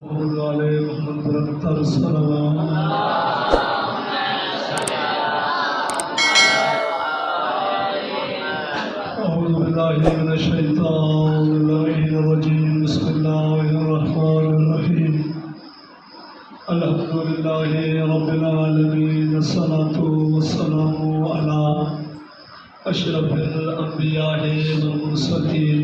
अल्हम्दुलिल्लाहि रब्बिल आलमीन अस्सलातु वस्सलामु अला अशरफिल अंबिया'i वल मुरसलीन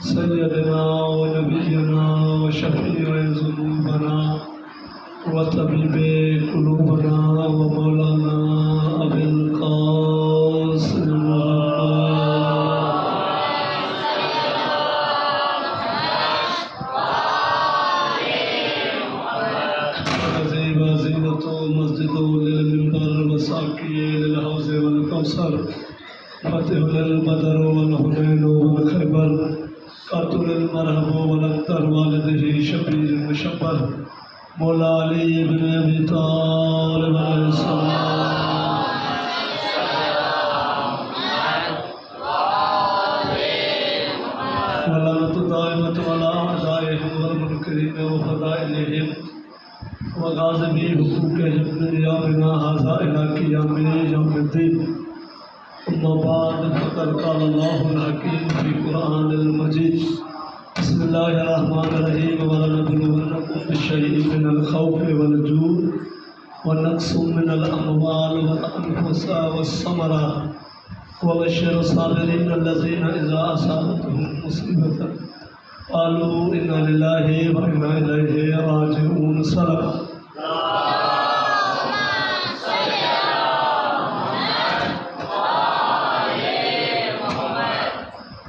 सय्यदना व नबियना व शफीअ ज़ुनूबना व तबीबे कुलूबना व मौलाना अबिल क़ासिम मौला अली इब्न अबी तालिब वलानतु दाइमतु अला अदाइहिम वल मुनकरीन व फदाइलिहिम व गाज़िबी हुकूक़िहिम मिन यौमिना हाज़ा इला क़ियामि यौमिद्दीन। अम्मा बाद फ़क़द क़ाल अल्लाहुल हकीम फ़ी क़ुरआनिल मजीद बिस्मिल्लाहिर्रहमानिर्रहीम वलनबलुवन्नकुम बिशैइन मिनल खौफ़ि वल जू'i व नक़्सिम मिनल अमवालि वल अनफ़ुसि वस्समरात व बश्शिर साबिरीन अल्लज़ीना इज़ा असाबतहुम मुसीबतुन क़ालू इन्ना लिल्लाहि व इन्ना इलैहि राजिऊन।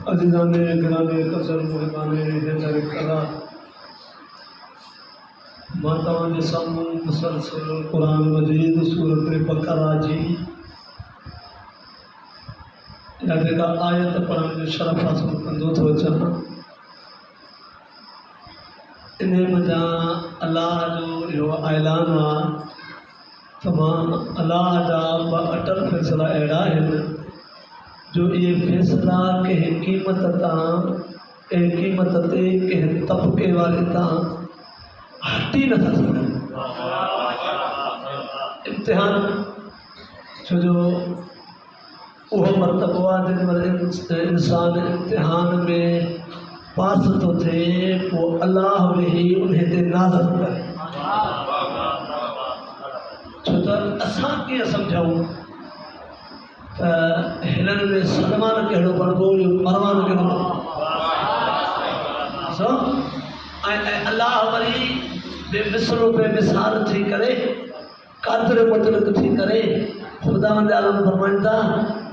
अज़ीज़ाने गिराने कदर मुहबाने हैदर कला मां तव्हांजे साम्हूं मुसलसल क़ुरान मजीद सूरत बक़रा जी या जेका आयत पढ़ण जो शरफ़ हासिल कंदो थो अचां। इन मज़ा अलाह जो इहो ऐलान आहे त मां अलाह जा अटल फ़ैसिला अहिड़ा आहिनि जो ये फैसला कंहिं क़ीमत तां कंहिं क़ीमत ते कंहिं तबक़े वारे तां हटी नथा सघनि। इम्तिहान छो जो उहो मरतबो आहे जेॾीमहिल इंसान इम्तिहान में पास थो थिए पोइ अलाह वेही उन ते नाज़र करे। छो त असां कीअं सम्झूं त हिननि में सलमान कहिड़ो बणिबो मरवान कहिड़ो ऐं अलाह वरी बेमिसलो बेमिसाल थी करे क़ादिर मुतलक़ थी करे ख़ुदावंद आलम फरमाइनि था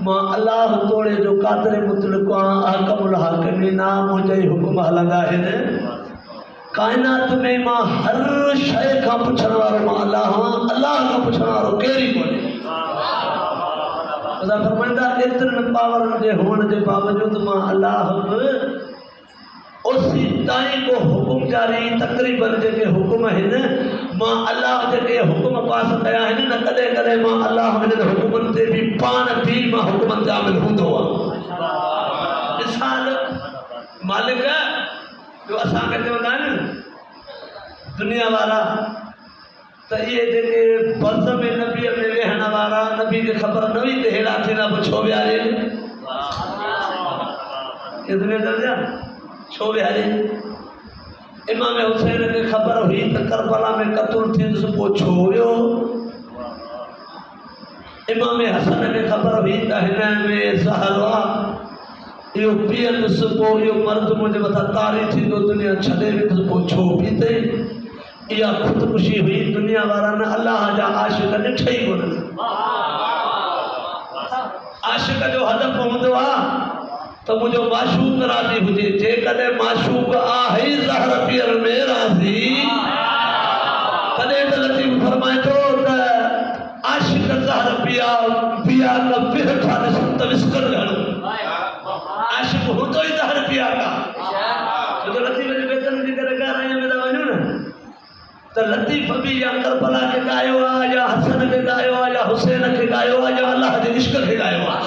मां अलाह तोड़े जो क़ादिर मुतलक़ आहियां अहकमुल हाकिमीन मुंहिंजा ई हुकुम हलंदा आहिनि। काइनात में मां हर शइ खां पुछण वारो मां अलाह आहियां, अलाह खां पुछण वारो केरु ई कोन्हे। फरमाईंदा एतिरनि पावरनि जे हुअण जे बावजूदि मां अलाह बि ओसी ताईं को हुकुम जारी तक़रीबन जेके हुकुम आहिनि मां अलाह जेके हुकुम पास कया आहिनि न कॾहिं कॾहिं मां अलाह हिननि हुकुमनि ते बि पाण बि मां हुकुमनि शामिल हूंदो आहे। मिसाल मालिक जो असांखे चवंदा आहिनि दुनिया वारा त इहे जेके बज़ में नबीअ में वेहण वारा नबी खे ख़बर न हुई त हेड़ा थींदा पोइ छो विहारे छो विहारे। इमाम हुसैन खे ख़बर हुई त करबला में क़त्ल थींदुसि पोइ छो वियो। इमाम हसन खे ख़बर हुई त हिन में ज़हर आहे इहो पीअंदुसि पोइ इहो मर्द मुंहिंजे मथां तारी थींदो दुनिया छॾे वेंदुसि पोइ छो पीते। इहा ख़ुदकुशी हुई दुनिया वारा न अलाह जा आशिक़ ॾिठे ई कोन। आशिक़ जो हदफ़ हूंदो आहे त मुंहिंजो माशूक राज़ी हुजे। जेकॾहिं माशूक आहे ई ज़हर पीअण में राज़ी तॾहिं त लतीफ़ फरमाए थो त आशिक़ ज़हर पिया पिया त पिह था ॾिसनि त विस्कर घणो आशिक़ हूंदो ई ज़हर पिया का। छो त लतीफ़ जे बेतन जी करे ॻाल्हाइण में था वञूं न त लतीफ़ बि या करबला खे ॻायो आहे या हसन खे ॻायो आहे या हुसैन खे ॻायो आहे या अलाह जे इश्क खे ॻायो आहे।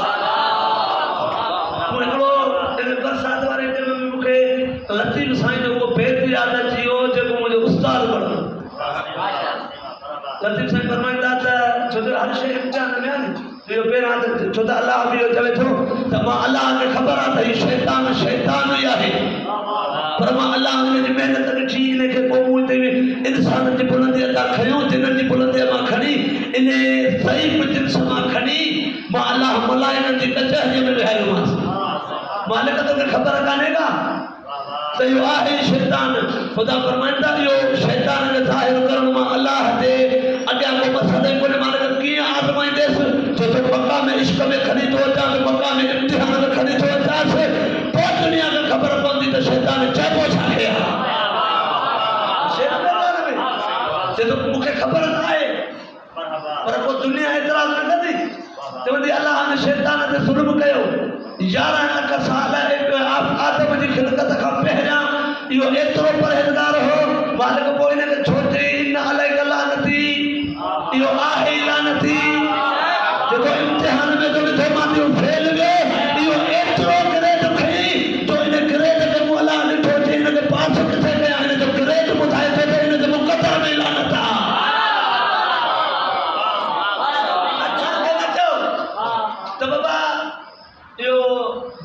हिकिड़ो बरसाति वारे टाइम में मूंखे लतीफ़ साईं जो उहो बैत यादि अची वियो जेको मुंहिंजो लतीफ़ साईं फरमाईंदा त छो जो हर शइ इम्तिहान में आहे न इहो पहिरां त छो त अलाह बि इहो चवे थो त मां अलाह खे ख़बर आहे त हीउ शैतान ई आहे पर मां अलाह हिन जी महिनत ॾिठी इनखे पोइ मूं हिते इंसान जी बुलंदी अता खयो जिन्हनि जी बुलंदी मां खणी इन ज़ईफ़ जिन्स मां खणी मां अलाह मलाइकनि जी कचहरीअ में विहारियोमांसि मालिक तोखे ख़बर कान्हे का त इहो आहे शैतान ख़ुदा फरमाईंदा इहो शैतान खे ज़ाहिर करण मां अलाह ते अॻियां को मसइलो कोन्हे मालिक कीअं आज़माईंदेसि छो त मक्का में इश्क में खणी थो अचां त मक्का में इम्तिहान में खणी थो अचांसि पोइ दुनिया खे ख़बर पवंदी त शैतान चइबो छा खे चए थो मूंखे ख़बर न आहे पर पोइ दुनिया एतिराज़ न कंदी चवंदी अलाह ने शैतान ते ज़ुल्म कयो 11 लख साल आदम जी ख़िलकत खां पहिरियां इहो एतिरो परहेज़गार हो मालिक पोइ हिनखे छो चई इन अलैका लानती इहो आहे ई लानती जेको इम्तिहान में जो विधो मां इहो फेल वियो इहो एतिरो ग्रेड खई जो इन ग्रेड खे मूं अलाह ॾिठो चई हिनखे पास किथे कयां हिन जो ग्रेड ॿुधाए थो त हिन जे मुक़दर में लानत आहे असांखे न चओ त बाबा इहो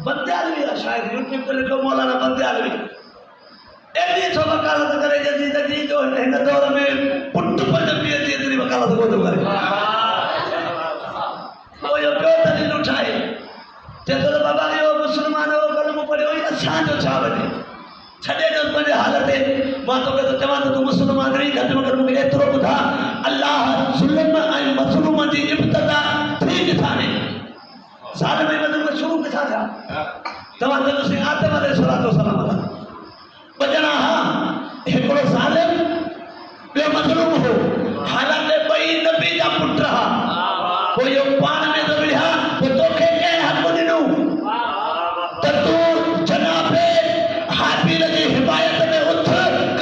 बंदियालवी आहे शायदि यूट्यूब ते लिखो मौलाना बंदियालवी एॾी छो वकालत करे जदीद जी जो हिन दौर में पुट पंज पीअ जी एतिरी वकालत कोन थो करे पोइ इहो ॿियो दलील उठाए चए थो त बाबा इहो मुस्लमान हो कलमो पढ़ियो ई असांजो छा वञे छॾे ॾियो पंहिंजे हाल ते मां तोखे त चवां त तूं मुस्लमान रही घटि में घटि मूंखे एतिरो ॿुधा अलाह ज़ुल्म ऐं मज़लूम जी इब्तिदा थी किथां ने साल में मज़लूम शुरू किथां थिया तव्हां चयोसीं आदम अलैहिस्सलाम बजना हा हिकिड़ो ज़ालिम ॿियो मज़लूम हो हालांकि ॿई नबी जा पुट हा पोइ इहो पाण में त विढ़िया पोइ तोखे कंहिं हक़ ॾिनो त तूं जनाबे हाबील जी हिमायत में उथ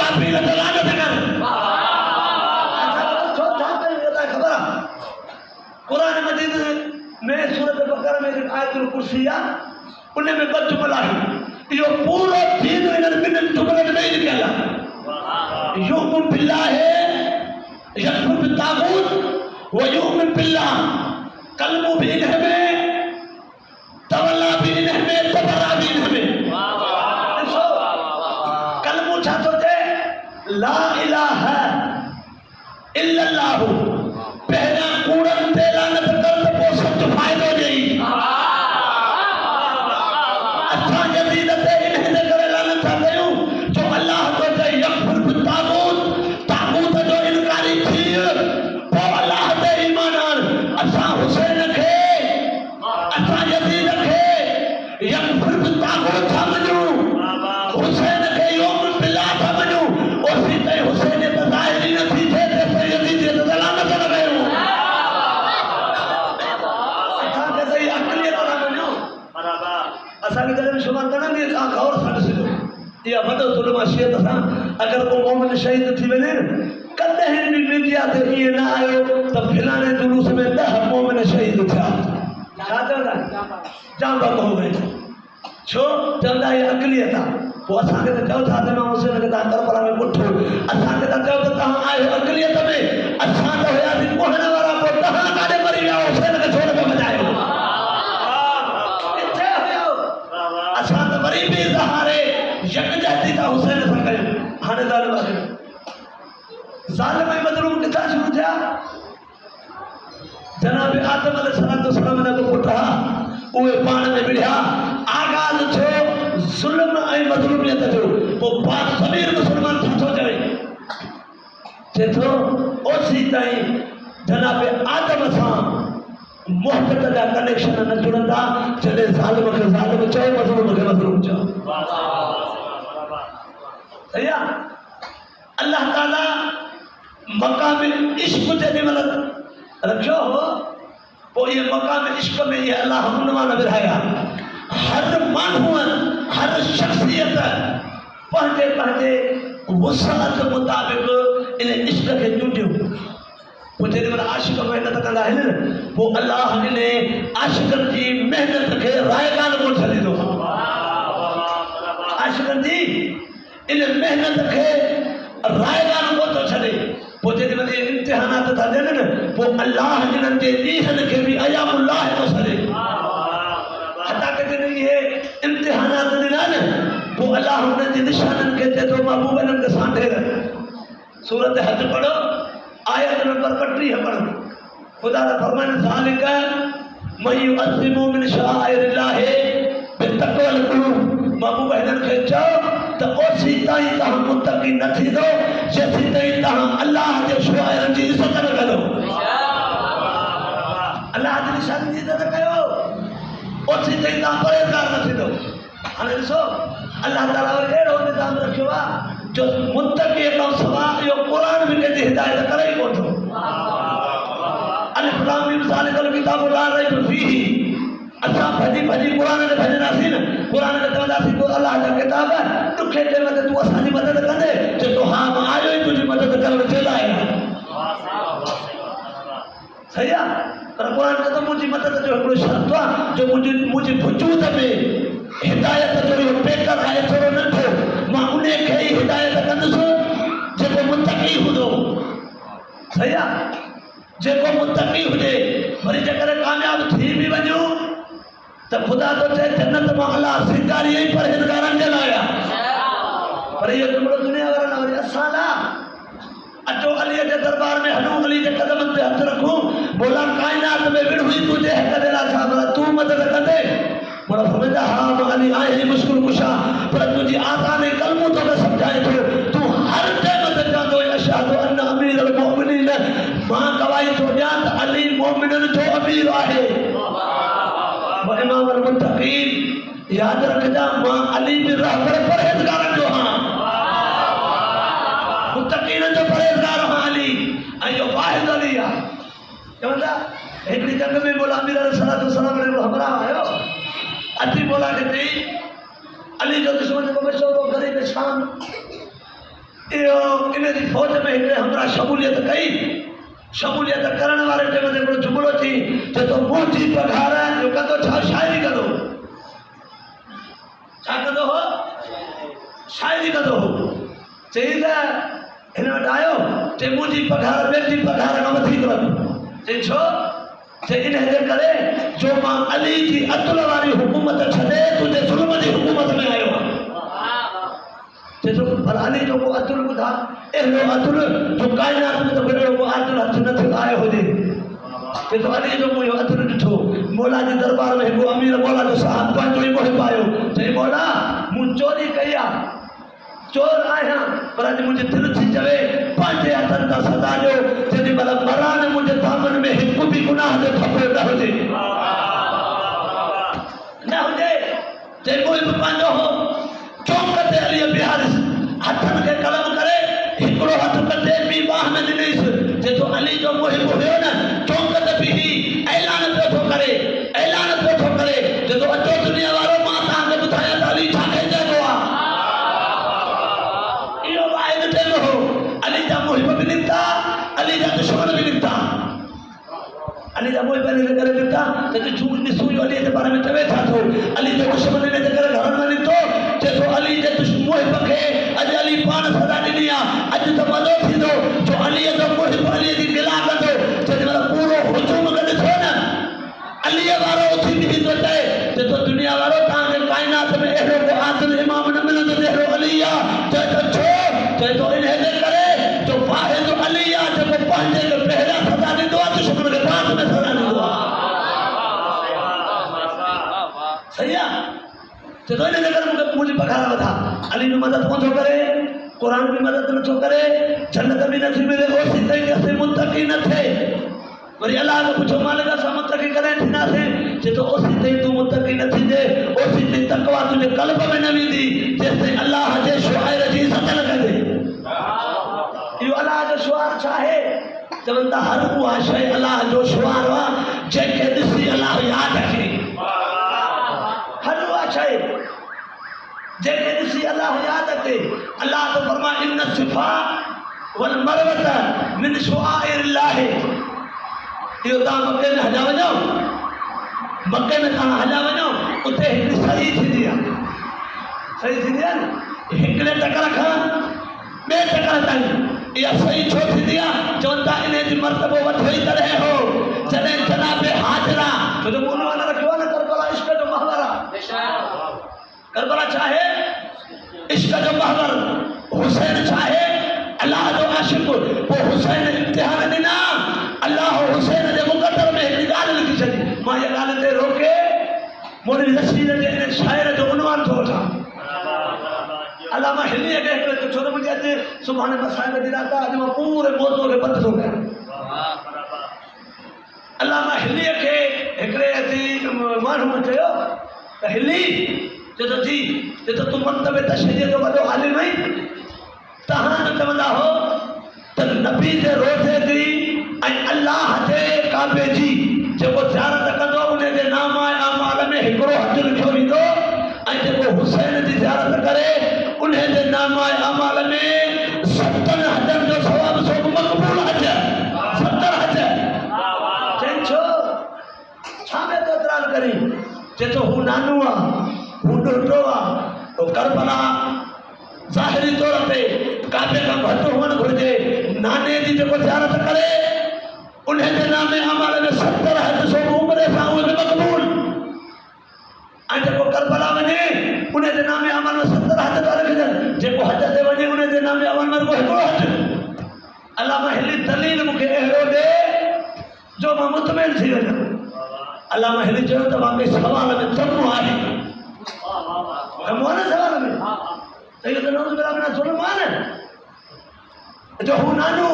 काबील ते लानत कर छो छा कयूं ख़बर आहे क़ुरान मजीद में सूरत बक़रा में जेका आयतुल कुर्सी आहे उन में ॿ जुमला आहिनि इहो पूरो दीन इन्हनि ॿिन्हिनि जुमलनि में ई लिखियल आहे युमिन बिल्लाह यकफुर बित्तागूत व युमिन बिल्लाह कलमो भी इन्ह में तवल्ला भी इन्ह में तबर्रा भी इन्ह में ॾिसो कलमो छा थो चए ला इलाहा इल्लल्लाहु पहिरियां कूड़नि ते लानत कर त पोइ सचो फ़ाइदो ॾेई असां जदीद ते इन करे लानत था कयूं जो अलाह तो चए यकफुर बित्तागूत तागूत जो इनकारी थी पोइ अलाह ते ईमान आण असां हुसैन खे असां जदीद खे यकफुर बित्तागूत था मञूं हुसैन खे युमिन बिल्लाह था मञूं ओसी ताईं हुसैन ते ज़ाहिरी नथी थिए तेसिताईं यदीद ते लानत न कयूं असांखे सही अक़लियत न मञूं असांखे जॾहिं शुमार करणु तव्हां गौर सां ॾिसिजो इहा वॾो ज़ुल्म आहे शियत सां अगरि को मोमिन शहीद थी वञे कॾहिं बि मीडिया ते ईअं न आयो त फिलाणे जुलूस में 10 मोमिन शहीद थिया छा चवंदा जाम वक़्तु हो गए छो चवंदा इहा अक़लियत आहे पोइ असांखे त चओ था त मां हुसैन खे तव्हां करबला में पुठो असांखे त चओ त तव्हां आहियो अक़लियत में असां त हुयासीं कोहण वारा पोइ तव्हां काॾे मरी विया हुसैन खे छोड़ में वॼायो असां त वरी बि इज़हारे यकजहती था हुसैन सां कयूं हाणे ज़ालिम ऐं मज़लूम किथां शुरू थिया जनाब आदम अलैहिस्सलाम जा पुट हुआ उहे पाण में विढ़िया आगाज़ थियो ज़ुल्म ऐं मज़लूमियत जो पोइ बासमीर मुस्लमान छा थो चए थो ओसी ताईं जनाब आदम सां मोहब्बत जा कनेक्शन न जुड़ंदा जॾहिं ज़ालिम खे ज़ालिम चओ मज़लूम खे मज़लूम चओ सही आहे अल्लाह ताला मक़ाम इश्क जेॾी महिल रखियो हो पोइ इहे मक़ाम इश्क में इहे अलाह उनवान विरहाया हर माण्हूअ हर शख़्सियत पंहिंजे पंहिंजे वसात मुताबिक़ इन इश्क खे चूंडियो पोइ जेॾी महिल आशिक़ महिनत कंदा आहिनि न पोइ अलाह इन आशिक़नि जी महिनत खे रायगान कोन छॾींदो आशिक़नि जी इन महिनत खे रायगान कोन थो छॾे पोइ जेॾी महिल जे इम्तिहानात था ॾियनि न पोइ अल्लाह जिन्हनि जे ॾींहंनि खे बि अयामुल्लाह थो सॾे। हथा के जॾहिं इहे इम्तिहानात ॾिना न पोइ अल्लाह हुननि जे निशाननि खे चए थो महबूब इन्हनि खे सांढे रख। सूरत हज पढ़ो आयत नंबर 32 पढ़ो। खुदा दा फरमान ज़ालिक मन युअज़्ज़िमु मिन शाइरिल्लाह बितक़वल क़ुलूब। महबूब हिननि खे चओ त ओसी ताईं तव्हां मुतक़ी न थींदो जेसीं ताईं तव्हां अल्लाह जे शाइरनि जी इज़त न कयो। अल्लाह जी निशानी जी इज़त कयो ओसी ताईं तव्हां परहेज़गार न थींदो। हाणे ॾिसो अल्लाह ताला वरी अहिड़ो निज़ाम रखियो आहे जो मुतक़ी खां सवाइ इहो क़ुर बि कंहिंजी हिदायत करे ई कोन थो। अलिफ लाम मीम ज़ालिकल किताबु ला रैब फ़ीह। असां भॼी भॼी क़ुर ते भॼंदासीं न क़ुर ते चवंदासीं तो अल्लाह जा किताब ॾुखे टेम ते तूं असांजी मदद कंदे चए तो हा मां आयो ई तुंहिंजी मदद करण जे लाइ। सही आहे पर क़ुर चए थो मुंहिंजी मदद जो हिकिड़ो शर्त आहे जो मुंहिंजी वजूद में हिदायत जो इहो पेकर आहे थोरो नंढो मां उन खे ई हिदायत कंदुसि जेको मुतक़ी हूंदो। सही आहे जेको मुतक़ी हुजे वरी जेकर कामयाब थी बि वञूं त खुदा तो चए जन्नत मां अल्लाह सिंगारी ई परहेज़गारनि जे लाइ आहे। पर इहो जुमिलो दुनिया वारनि वरी असां लाइ अचो अलीअ जे दरबार में हलूं अली जे कदमनि ते हथ रखूं बोला काइनात में विड़ हुई तुंहिंजे हक़ जे लाइ छा भला तूं मदद कंदे। बोला फरमाईंदा हा मां अली आहियां मुश्किल कुशा पर तुंहिंजी आज़ान कलमू तोखे सम्झाए थो तूं हर टाइम ते चवंदो अशहदु अन्न अमीरुल मोमिनीन। मां गवाही थो ॾियां त अली मोमिननि जो अमीर आहे इमामुल मुत्तक़ीन। यादि रखजा मां अली बि रहबर परहेज़गारनि जो हां मुत्तक़ीन जो परहेज़गार हां अली ऐं इहो वाहिद अली आहे। चवंदा हिकिड़ी जंग में बोला अमीर अलैहिस्सलाम जो हमराह आयो अची बोला के चई अली जो दुश्मन जेको मशहूरु गरीब शाम इहो इन जी फौज में हिकिड़े हमराह शमूलियत कई। शमूलियत करण वारे टाइम ते हिकिड़ो जुमिलो थी चए थो मुंहिंजी पघार जो कंदो छा शाइरी कंदो छा कंदो हो शाइरी कंदो हो। चई त हिन वटि आयो चई मुंहिंजी पघार ॿियनि जी पघार खां वधीक चई छो चई इन जे करे जो मां अली जी अतुल वारी हुकूमत छॾे तुंहिंजे ज़ुल्म जी हुकूमत में आयो आहियां। चए थो पर अली जो को अतुल ॿुधा अहिड़ो अतुल जो काइनात में त अहिड़ो को अतुल हथ न थियो आयो हुजे। चए थो अली जो मूं इहो अतुल ॾिठो मौला जे दरबार में हिकिड़ो अमीर मौला जो साहब पंहिंजो ई मोह पायो चई मौला मूं चोरी कई आहे चोर आहियां पर अॼु मुंहिंजे दिलि थी चवे पंहिंजे हथनि खां सदा ॾियो जेॾी महिल मरां न मुंहिंजे दामन में हिकु बि गुनाह जो थपो न हुजे न हुजे। चई मोह बि पंहिंजो हो चौंक ते अलीअ बिहारिस हथनि खे कलम करे हिकिड़ो हथु कटे ॿी बाह में ॾिनईसि। चए थो अली जो मुहिब हुयो न चौंक ते बीही ऐलान पियो थो करे चए थो अचो दुनिया वारो मां तव्हांखे ॿुधायां त अली छाखे चइबो आहे। इहो वाहिद टाइम हो अली जा मुहिब बि निकिता अली जा दुश्मन बि निकिता। अली जा मुहिब इन करे निकिता त ॾिसूं इहो अलीअ जे बारे में चवे छा थो। अली जो दुश्मन इन जे करे घरनि में निकितो चए थो अली जे मुहिब खे अॼु अली पाण सदा ॾिनी आहे अॼु त मज़ो थींदो जो अलीअ जो मुहिब अलीअ जी गिला कंदो। जेॾी महिल पूरो हुजूम गॾु थियो न अलीअ वारो उथी बीही थो चए थो दुनिया वारो तव्हांखे काइनात में अहिड़ो को आदिल इमाम न मिलंदो जहिड़ो अली आहे। चए थो छो चए थो इन जे करे जो वाहिद अली आहे जेको पंहिंजे खे पहिरियां सदा ॾींदो आहे दुश्मन खे बाद में सदा ॾींदो आहे। सही आहे चए थो इन जे करे मूंखे मुंहिंजी पघार वधा अली बि मदद कोन थो करे क़ुर बि मदद नथो करे जन्नत बि नथी मिले ओसी ताईं असीं मुतक़ी न थिए। वरी अल्लाह खे पुछो मालिक असां मुतक़ी कॾहिं थींदासीं। चए थो ओसी ताईं तूं मुतक़ी न थींदे ओसी ताईं तक़वा तुंहिंजे क़ल्ब में न वेंदी जेसिताईं अल्लाह जे शुआइर जी इज़त न कंदे। इहो अल्लाह जो शुआर छा आहे चवनि था हर उहा शइ अल्लाह जो शुआर आहे जंहिंखे ॾिसी अल्लाह यादि अचे। हर उहा शइ जंहिंखे ॾिसी अल्लाह यादि अचे। अल्लाह तो फरमाए इन सिफा वल मरवत मिन शुआइरिल्लाह। इहो तव्हां मके में हलिया वञो मके में तव्हां हलिया वञो उते हिकिड़ी सही थींदी आहे न हिकिड़े टकर खां ॿिए टकर ताईं या सही छो थी दिया चवंदा इन्हें जी मर्तबो वठो ही करे हो जने जनाबे हाजरा तो जो उनवान रखियो ना करबला इश्क जो महवरा करबला चाहे इश्क जो महवर हुसैन चाहे अल्लाह जो आशिक वो हुसैन इम्तिहान देना अल्लाह हुसैन जे मुकद्दर में एक गाल लिखी छदी मां ये गाल ते रोके मोदी रशीद जे इन शायर जो उनवान थो था अल्लामा हिली के छो तो मुझे आज सुभाणे मसाइल दी रात आज मां पूरे मौजू के बंद हो गया अल्लामा हिली के एकरे अति मानू चयो त हिली जो जी जो तू मंतबे तशरीह जो वडो आलिम है तहां जो चवंदा हो त नबी जे रोज़े दी ऐं अल्लाह जे काबे जी जेको ज़ियारत कंदो उन जे नाम अमाल में हिकिड़ो हज लिखियो वेंदो ऐं जेको हुसैन जी ज़ियारत करे उन जे नाम अमाल में 70 हजन जो सवाब सो मक़बूल हज 70 हज चई छो छा में तो इतराज़ करी जे तो हू नानू आ हू ॾोटो आ तो करबला ज़ाहिरी तौर पे काबे का घटि हुअणु घुरिजे नाने जी जेको ज़ियारत करे उन जे नाम अमाल में 70 हज सो उमिरि सां उहे बि मक़बूल ऐं जेको करबला वञे उन जे नाम अमल में 70 हज था लिखजनि जेको हज ते वञे उन जे नाम अमल में को हिकिड़ो हज अल्लामा हिली दलील मूंखे अहिड़ो ॾे जो मां मुतमइन थी वञा अल्लामा हिली चयो त वाकई सवाल में दम आहे दम आहे न सवाल में त इहो त नौज़ बिल्लाह मिन ज़ुल्मान जो हू नानू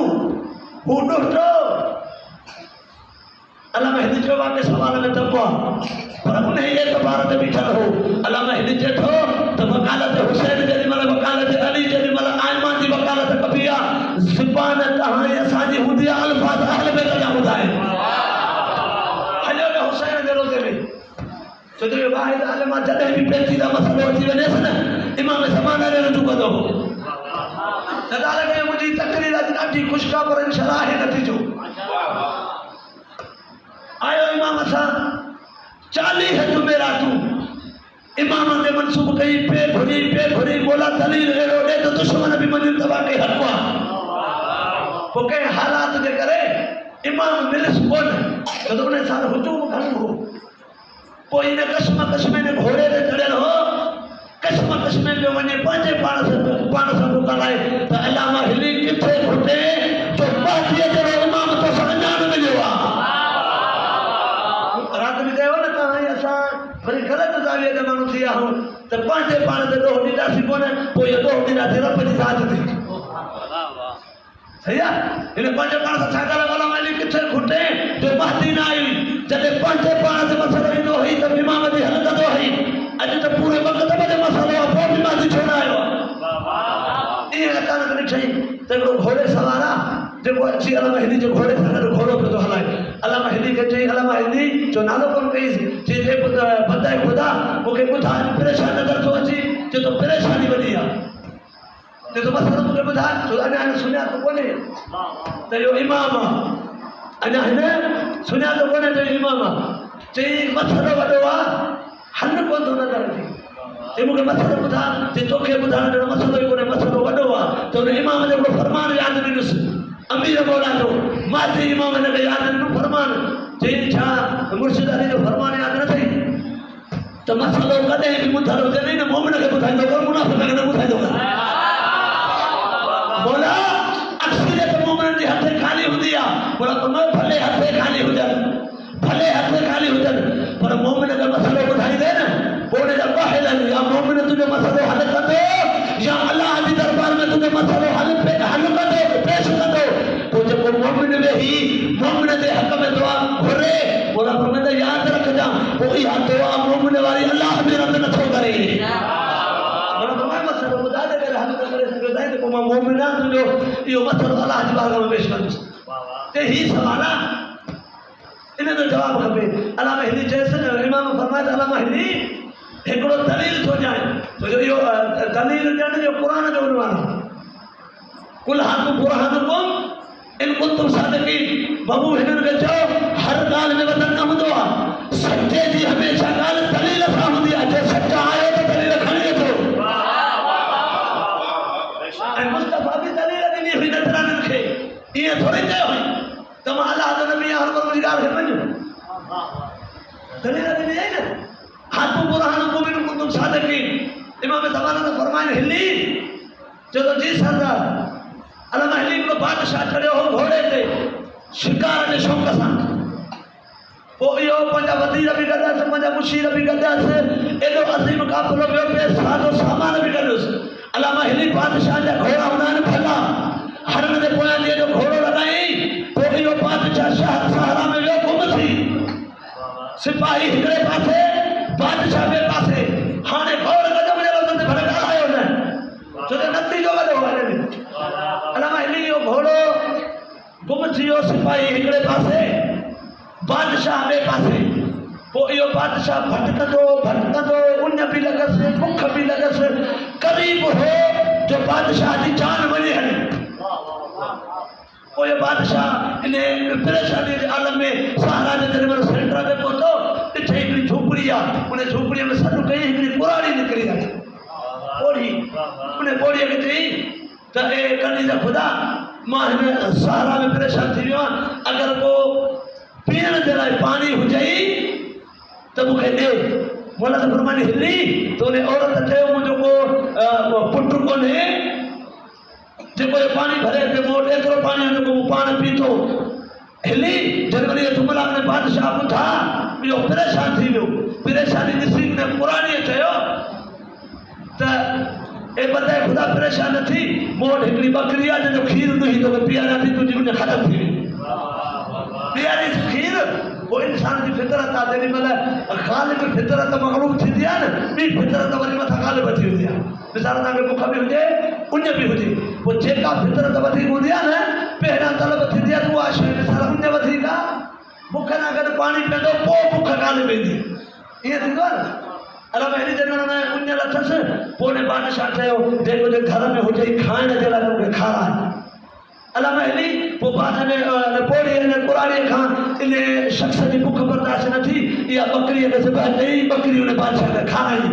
हू ॾोहिटो अल्लामा हिली चयो वाकई सवाल में दम आहे पर उन एतबार ते बीठल हो अल्लामा हिली चए थो त वकालत हुसैन जेॾी महिल वकालत अली जेॾी महिल आइमान जी वकालत कबी आहे ज़ुबान तहां असांजी हूंदी आहे अल्फाज़ अहल बैत जा ॿुधाए हलियो न हुसैन जे रोज़े में छो जो वाहिद आलिमा जॾहिं बि पेचीदा मसइलो अची वञेसि न इमाम ज़माने ॾे रुजू कंदो हो त ॻाल्हि में मुंहिंजी तकरीर अॼु ॾाढी ख़ुशख़बर इंशाअल्लाह आहे नतीजो आयो इमाम असां 40 जुमेरातूं इमाम ने मनसूब कई पे भुरी बोला दलील एड़ो दे तो दुश्मन भी मजिद दबा के हकवा पोके हालात जे करे इमाम मिलस कोन तो उन्हें सार हुजूम घणो हो पोइ इन कश्म ने घोड़े ते चढ़ियल हो कश्म में वने पंहिंजे पाण सां ॾुकाए त अल्लामा हिली किथे घुटे जो बाजीअ जो इमाम तो सञाण मिलियो आहे रात में कयो न तव्हां असां वरी ग़लति ज़ाविये जा माण्हू थी विया आहियूं त पंहिंजे पाण ते ॾोह ॾींदासीं कोन पोइ इहो ॾोह ॾींदासीं रब जी ज़ात ते सही आहे हिन पंहिंजे पाण सां छा ॻाल्हि अल्लामा हिली किथे घुटे जो महदी न आई जॾहिं पंहिंजे पाण ते मसइलो ईंदो हुई त इमाम जी हल कंदो हुई अॼु त पूरे वक़्त में मसइलो आहे पोइ बि महदी छो न आयो आहे ईअं अचानक ॾिठई त हिकिड़ो घोड़े सवार आहे जेको अची अल्लामा हिली जे घोड़े सां गॾु घोड़ो पियो थो हलाए अल्लामा हिली खे चई अल्लामा हिली जो नालो कोन कईसि चई बंदे ख़ुदा मूंखे ॿुधा परेशान नज़र थो अची चए थो परेशानी वॾी आहे चए थो मसइलो मूंखे ॿुधा छो अञा हिन सुञातो कोन्हे त इहो इमाम आहे अञा हिन सुञातो कोन्हे त इहो इमाम आहे चई मसइलो वॾो आहे हल कोन थो नज़र अचे चई मूंखे मसइलो ॿुधा चई तोखे ॿुधाइण जहिड़ो मसइलो ई कोन्हे मसइलो वॾो आहे त हुन इमाम जो हिकिड़ो फरमान यादि ॾिनुसि अमीर मौला जो माती इमाम हिन खे यादि ॾिनो फरमान चई छा मुर्शिद अली जो फरमान यादि न अथई त मसइलो कॾहिं बि ॿुधल हुजे न मोमिन खे ॿुधाईंदो कोन मुनाफ़िक़ खे न ॿुधाईंदो मौला अक्सरियत मोमिननि जी हथे ख़ाली हूंदी आहे मौला भले हथे ख़ाली हुजनि पर मोमिन खे मसइलो ॿुधाईंदे न पोइ हुन जा ॿ हिल आहिनि या मोमिन तुंहिंजो मसइलो हल कंदो या अलाह जी दरबार में तुंहिंजो मसइलो हल कंदो पेश कंदो पोइ जेको मोमिन वेही मोमिन जे हक़ में दुआ घुरे मौला फरमाईंदा यादि रखजां पोइ इहा दुआ मोमिन वारी अलाह बि रद नथो करे मसइलो ॿुधाए करे हल न करे सघियो त पोइ मां मोमिन आहियां तुंहिंजो इहो मसइलो अलाह जी बारगाह में पेश कंदुसि त हीउ सवाल आहे इन जो जवाबु खपे अल्लामा हिली चएसि इमाम फरमाए त अल्लामा हिली हिकिड़ो दलील थो ॾियां छो जो इहो दलील ॾियण जो क़ुरान जो उनवान आहे कुल हाकु बुरहानुकुम इन कुंतुम सादिक़ीन बाबू हिननि खे चओ हर ॻाल्हि में वधन न हूंदो आहे सचे जी हमेशह ॻाल्हि दलील सां हूंदी आहे जे सचा आयो त दलील खणी अचो ऐं मुस्तफ़ा बि दलील ॾिनी हुई नज़राने ये थोड़ी चयो हुई त मां अल्लाह जो नबी हर बार मुझे गाल खे मञो दलील नहीं है ना हाथ बुरहान मुमिन कुंतुम सादिकीन इमाम ज़माना ने फरमाए हिली जो तो जी सरदार अल्लाह हिली को बादशाह चढ़ियो हो घोड़े ते शिकार जे शौक़ सां पोइ इहो पंहिंजा वज़ीर बि गॾियासीं पंहिंजा मुशीर बि गॾियासीं एॾो अज़ीम काफ़िलो वियो पिए सादो सामान बि गॾियोसि अलामा हिली बादशाह जा घोड़ा हूंदा आहिनि फला हर हुन जे पोयां ॾींहं जो घोड़ो लॻाई पोइ इहो बादशाह शहर सहारा में वियो गुम थी सिपाही हिकिड़े पासे बादशाह ॿिए पासे हाणे घोड़ गजब जे वक़्त ते भले ॻाल्हायो न छो त नतीजो वॾो आहे हिन में अलामा हिली इहो घोड़ो गुम थी वियो सिपाही हिकिड़े पासे बादशाह ॿिए पासे पोइ इहो बादशाह भटकंदो उन बि लॻसि बुख बि लॻसि क़रीब हो जो बादशाह जी जान वञे हली पोइ इहो बादशाह इन परेशानी जे आलम में सहारा जे जॾहिं महिल सेंटर में पहुतो ॾिठे हिकिड़ी झोपड़ी आहे उन झोपड़ीअ में सॾु कई हिकिड़ी कुराड़ी निकिरी आई ॿोड़ी उन ॿोड़ीअ खे चई त ए कनी जा ख़ुदा मां हिन सहारा में परेशान थी वियो आहियां अगरि को पीअण जे लाइ पाणी हुजई त मूंखे ॾे मोला त फरमानी हिली त उन औरत चयो मुंहिंजो को पुटु कोन्हे जेको इहो पाणी भरे पियो मूं वटि एतिरो पाणी आहे जेको मूं पाण पीतो हिली जॾहिं वरी जुमला में बादशाह ॿुधा इहो परेशान थी वियो परेशानी ॾिसी उन पुराणीअ चयो त ए बंदे ख़ुदा परेशान न थी मूं वटि हिकिड़ी बकरी आहे जंहिंजो खीर ॾुही तोखे पीआरियां थी तुंहिंजी उन ख़तमु थी वई पीआरी खीर वो इंसान की फितरत आहे जेॾी महिल ख़ालिक फितरत मग़लूब थींदी आहे न ॿी फितरत वरी मथां ग़ालिब थी वेंदी आहे मिसाल तव्हांखे बुख बि हुजे उञ बि हुजे पोइ जेका फितरत वधीक हूंदी आहे न पहिरियां तलब थींदी आहे उहा शइ मिसाल उञ वधीक आहे बुख सां गॾु पाणी पीअंदो पोइ बुख ग़ालिब वेंदी ईअं थींदो आहे न अलामा हिन जे नाले उञ लथसि पोइ उन बादशाह चयो जेको जे घर में हुजे खाइण जे लाइ मूंखे खाराए अलामा हिली पोइ बाद में पोड़ी हिन कुराड़ीअ खां इन शख़्स जी बुख बर्दाश्त न थी इहा बकरीअ खे ज़िबह कई बकरी उन बादशाह खे खाराई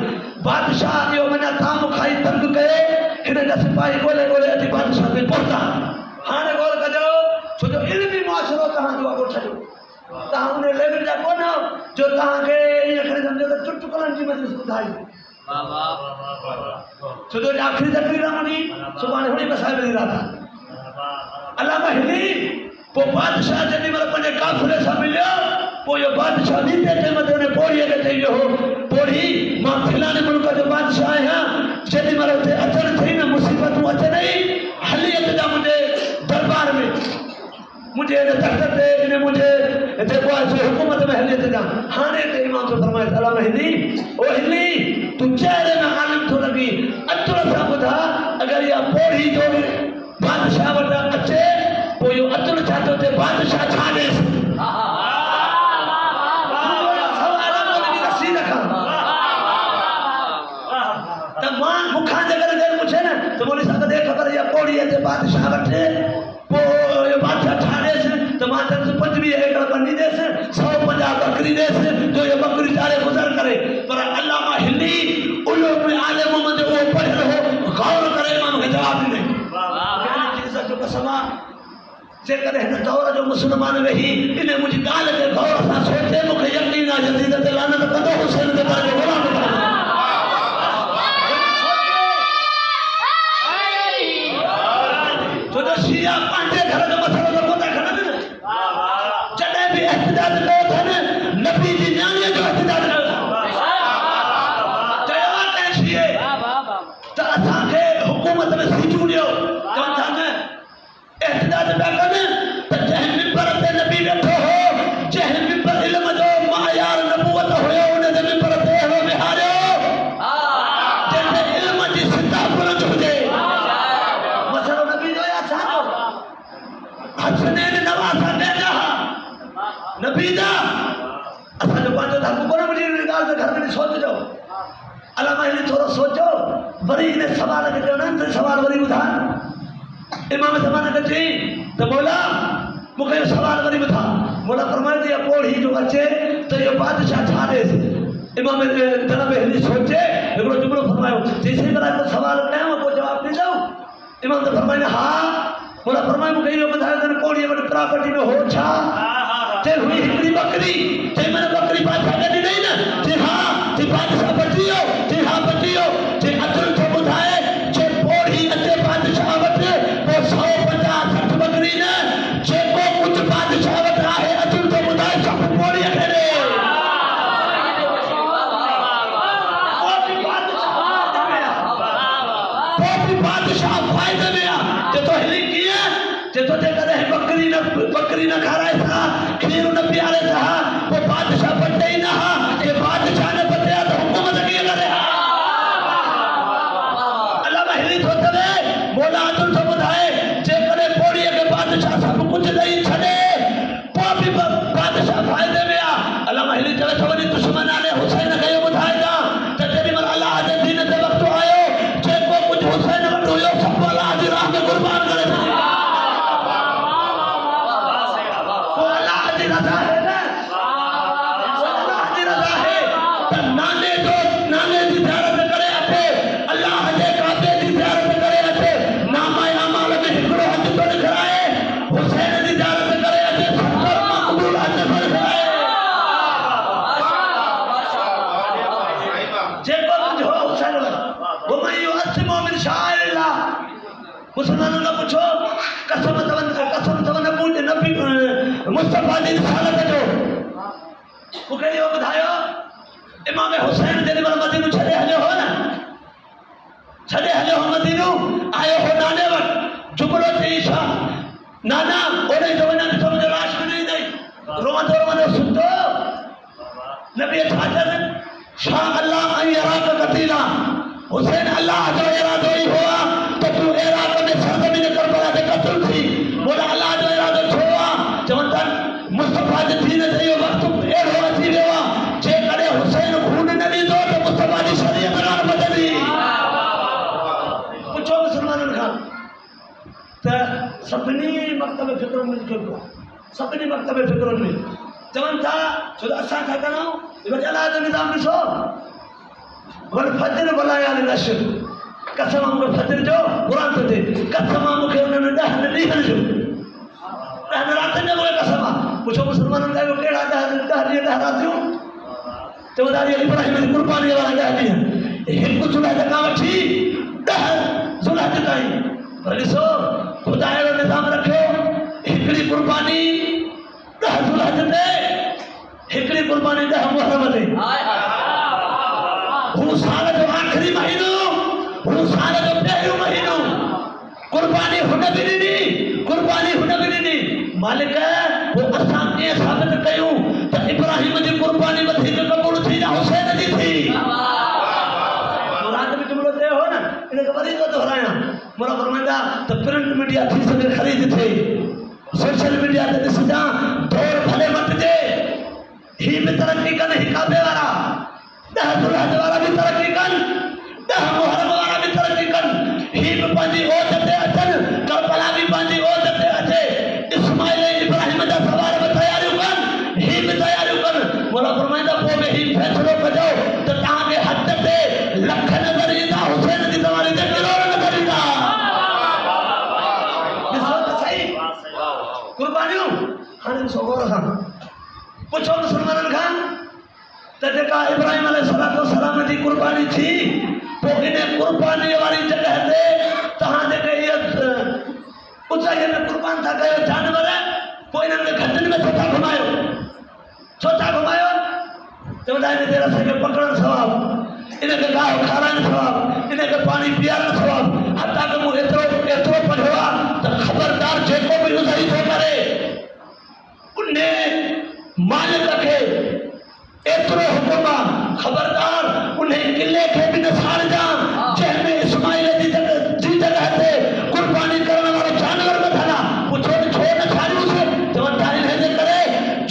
बादशाह इहो माना ताम खाई तंग कयो हिन जा सिपाही ॻोल्हे ॻोल्हे अची बादशाह ते पहुता हाणे ॻोल्ह कजो छो जो इल्मी मुआशिरो तव्हांजो आहे ॻोठियो तव्हां उन लेवल जा कोन जो तव्हांखे ईअं करे सम्झो त चुटकुलनि जी मजलिस ॿुधाई छो जो आख़िरी तकरीर वञी सुभाणे हुन मसाइल जी रात आहे अलामा हिली पोइ बादशाह जॾहिं महिल पंहिंजे काफ़िले सां मिलियो पोइ इहो बादशाह नीचे टाइम ते हुन ॿोड़ीअ खे चई वियो हो ॿोड़ी मां फिलाने मुल्क जो बादशाह आहियां जेॾी महिल हुते अचनि थी न मुसीबतूं अचनि हली अचिजा मुंहिंजे दरबार में मुझे तख़्त ते इन मुझे जेको आहे सो हुकूमत में हली अचिजा हाणे त इमाम जो फरमाए अलामा हिली ओ हिली तूं चहिरे में आलिम थो लॻी अतुर सां ॿुधा अगरि इहा ॿोड़ी जो बादशाह वटि अचे पोइ इहो अतुर छा थो थिए बादशाह छा ॾेसि त मां मूंखां जेकर केरु पुछे न त बोली सघंदे ख़बर इहा ॿोड़ीअ ते बादशाह वटि पोइ इहो बादशाह छा ॾेसि त मां चवंदुसि 25 एकड़ बनी ॾेसि 150 बकरी ॾेसि जो इहो बकरी चारे गुज़र करे पर अलामा हिली उहो बि आलिम मुंहिंजो उहो पढ़ियलु हो गौर करे मां मूंखे जवाबु ॾिनई जेकॾहिं हिन दौर जो मुस्लमान वेही इन मुंहिंजी ॻाल्हि खे गौर सां सोचे मूंखे यकीन आहे यज़ीद ते लानत कंदो हुसैन ते पंहिंजो ग़ुलाम कंदो छो जो शिया पंहिंजे घर जो मसइलो त कोन था खणनि न जॾहिं बि एहतिजाज कयो अथनि नबी जी न्याणीअ जो एहतिजाज कयो चयो आहे कंहिं शिए त असांखे हुकूमत में सीटूं ॾियो चवनि था न एहतिजाज पिया कनि त जंहिं मिंबर ते नबी वेठो हो जंहिं मिंबर इल्म जो मायार नबूवत हुयो उन जे मिंबर ते अहिड़ो विहारियो जंहिंखे इल्म जी सिधा बुलंद हुजे मसइलो नबी जो या असांजो हसनैन नवाज़ ॾेजा नबी जा असांजो पंहिंजो धर्म कोन मिली इन ॻाल्हि ते घर में सोचिजो अलामा हिन थोरो सोचो वरी इन सवाल खे चवंदा आहिनि त सवाल वरी ॿुधा इमाम ज़माने खे चई त मौला मूंखे इहो सवाल वरी ॿुधा मौला फरमाए त इहा ॿोड़ी जो अचे त इहो बादशाह छा ॾेसि इमाम जनाब हिली सोचे हिकिड़ो जुमिलो फरमायो जेसीं महिल को सवाल कयां पोइ जवाबु ॾींदव इमाम त फरमाईंदा हा मोला फरमाए मूंखे इहो ॿुधायो त कोड़ीअ वटि प्रॉपर्टी में हो छा ते हुई हिकिड़ी बकरी ते मन बकरी बादशाह गॾु ॾेई न ते हा ते बादशाह बची वियो ते हा बची वियो ते अतुल थो ॿुधाए जे पोड़ी अचे बादशाह वटि पोइ 150 60 बकरी न जेको कुझु बादशाह वटि आहे अतुल थो ॿुधाए सभु पोड़ीअ खे ॾे बादशाह फायदे में आ ते तो हिली कीअं ते तो कॾहिं बकरी न खाराए था खीर न पीआरे था पोइ बादशाह बचे ई न हा के बादशाह न बचे तो हुकूमत कीअं करे हा अलाह हिली थो चवे मौला अतुल थो ॿुधाए जेकॾहिं पोड़ीअ खे बादशाह सभु कुझु ॾेई छॾे पोइ बि बादशाह फ़ाइदे में आ अलाह हिली चवे थो वञी दुश्मन आने हुसैन खे इहो ॿुधाइजां त जेॾीमहिल अलाह जे दीन ते वक़्तु आयो जेको कुझु हुसैन वटि हुयो सभु अलाह जी राह में क़ुर्बान करे छॾियो मुसलमानों का पूछो कसम तवन नबी मुस्तफा जी रिसालत जो मूंखे इहो ॿुधायो इमाम हुसैन जेॾी महिल मदीनो छॾे हलियो हो न छॾे हलियो हो मदीनो आयो हो नाने वटि जुमिलो चई छा नाना ओॾे थो वञा ॾिसो मुंहिंजो लाश बि ॾेई अथई रोअंदो रोअंदो सुठो नबी छा चयनि छा अलाह ऐं इराक कतीला हुसैन अल्लाह जो इरादो ई हो त तूं इराक में सरज़मीन करबला ते क़त्ल थी मोला अल्लाह जो इरादो छो आहे चवनि था मुस्तफा जे दीन ते इहो वक़्तु अहिड़ो अची वियो आहे जेकॾहिं हुसैन खून न ॾींदो त मुस्तफा जी शरीयत कान बचंदी पुछो मुसलमाननि खां त सभिनी मकतब फ़िक्रुनि में लिखियो पियो सभिनी मकतब फ़िक्रुनि में चवनि था छो त असां छा कयूं वरी अलाह जो निज़ाम ॾिसो वल फजर बुलाया नशर कसम मूंखे फजर जो क़ुरान थो थिए कसम मूंखे उन्हनि 10 ॾींहंनि जो 10 रातिनि जो मूंखे कसम आहे पुछो मुसलमाननि खां कहिड़ा 10 ॾींहं 10 रातियूं चवंदा इब्राहिम जी क़ुर्बानीअ वारा 10 ॾींहं हिकु ज़ुल्हज खां वठी 10 ज़ुल्हज ताईं पर ॾिसो ख़ुदा अहिड़ो निज़ाम रखियो हिकिड़ी क़ुर्बानी 10 ज़ुल्हज ते हिकिड़ी क़ुर्बानी 10 मुहर्रम ते हू साल जो आखिरी महीनो हू साल जो पहिरियों महीनो क़ुर्बानी हुन बि ॾिनी मालिक वो असां कीअं साबित कयूं त इब्राहिम जी क़ुर्बानी वधीक क़बूल थी या हुसैन जी थी रात में जुमिलो चयो हो न इनखे वरी थो दोहरायां मोला फरमाईंदा त प्रिंट मीडिया थी सघे ख़रीद थिए सोशल मीडिया ते ॾिसजां दौर भले मटिजे ही बि तरक़ी कनि हिकाबे वारा 10 ज़ुल्हज वारा भी तरक्की कन 10 मुहर्रम वारा भी तरक्की कन ही भी पंहिंजी ओज ते अचनि करबला भी पंहिंजी ओज ते अचे इस्माइल इब्राहिम जा सवार में तयारियूं कन ही भी तयारियूं कन मोला फरमाईंदा पोइ बि ही फ़ैसिलो कजो त तव्हांखे हथ ते लख नज़र ईंदा हुसैन जी सवारी ते करोड़ नज़र ईंदा ॾिसो त सही क़ुर्बानियूं हाणे ॾिसो गौर सां पुछो मुसलमाननि खां त जेका इब्राहिम अलैहिस्सलाम जी क़ुर्बानी थी पोइ इन क़ुर्बानी वारी जॻह ते तव्हां जेके इहे उचाईअ में क़ुर्बान था कयो जानवर पोइ इन्हनि खे घटनि में छो था घुमायो चवंदा इन ते रस खे पकड़णु सवाबु इनखे गाहु खाराइणु सवाबु इनखे पाणी पीआरणु सवाबु हथा कि मूं एतिरो पढ़ियो आहे त ख़बरदार जेको बि उज़ई थो करे उन मालिक खे एतिरो हुकुम आहे खबरदार उन किले खे बि न साड़जां जंहिंमें इस्माइल जी जॻह ते क़ुर्बानी करण वारो जानवर वठल आहे पुछो छो न छाड़ियोसि चवनि था इनजे करे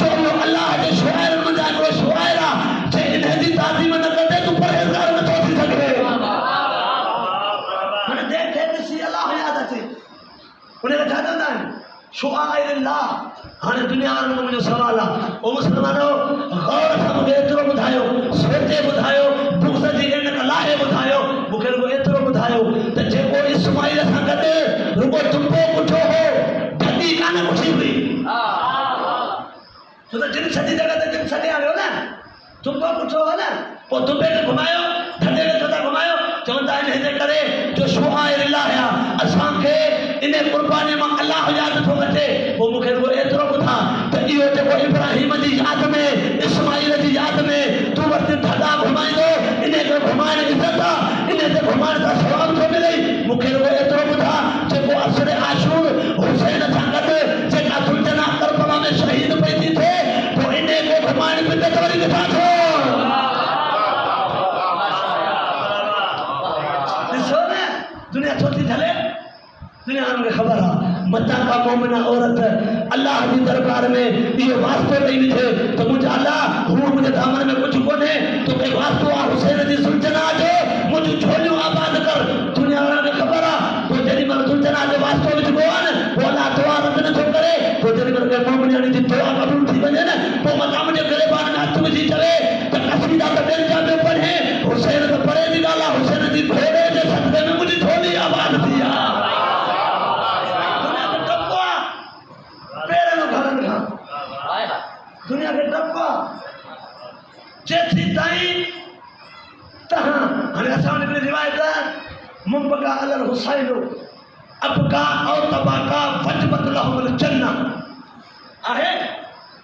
जो अलाह जे शुआइर मंझां हिकिड़ो शुआइर आहे जे इन जी ताज़ीम न कंदे तूं परहेज़गार नथो थी सघे हाणे देखे ॾिसी अलाह यादि अचे उनखे छा चवंदा आहिनि शुआइरिल्लाह हाणे दुनिया वारनि खां मुंहिंजो सुवाल आहे ओ मुसलमानो गौर सां मूंखे एतिरो ॿुधायो सोचे ॿुधायो बुग़्ज़ जी इन लाहे ॿुधायो मूंखे रुॻो एतिरो ॿुधायो त जेको इस्माइल सां गॾु गॾु रुगो चुंबो पुठो हो ढकी कान पुछी हुई छो त जिन सॼी जॻह ते जिन सॼे आयो न चुंबो पुठो हो न पोइ दुबे खे घुमायो धंधे खे छो था घुमायो चवंदा आहिनि हिन करे जो शुआइर इलाही असांखे इन क़ुर्बानी मां अलाह यादि थो अचे पोइ मूंखे रुगो एतिरो ॿुधा त इहो जेको इब्राहिम जी यादि में इस्माइल जी यादि में तूं वटि धॾा घुमाईंदो इन खे घुमाइण इज़त आहे इन ते घुमाइण सां सवाबु थो मिले मूंखे रुगो एतिरो ॿुधा जेको असर आशूर हुसैन सां गॾु जेका दुर्जना करबला में शहीद पई थी थिए पोइ इन खे घुमाइण बिदत वरी किथां थियो ॾिसो न दुनिया छो थी हले दुनिया में ख़बर आहे मता का मोमिना औरत अल्लाह जी दरबार में इहो वास्तो ॾेई विझे त मुंहिंजा अल्लाह हू मुंहिंजे दामन में कुझु कोन्हे तोखे वास्तो आहे हुसैन जी सुलझना जो मुंहिंजूं झोलियूं आबाद कर दुनिया वारनि खे ख़बर आहे पोइ जेॾी महिल सुलझना जो वास्तो विझबो आहे न पोइ अल्लाह दुआ रद्द नथो करे पोइ जेॾी महिल कंहिं मोमिनी जी दुआ क़बूल थी वञे न पोइ मता मुंहिंजे गिरेबान में हथु विझी चवे त कसीदा त ॿियनि जा पियो पढ़े हुसैन त परे जी ॻाल्हि आहे हुसैन जी घोड़े जे सदक़े में मुंहिंजी झोली आबाद थी आहे दुनिया के डब्बा जैसी ताई तहां हाणे असां वटि हिकिड़ी रिवायत आहे मुंबका अलल हुसैन अबका औ तबाका फजबत लहुल जन्ना आहे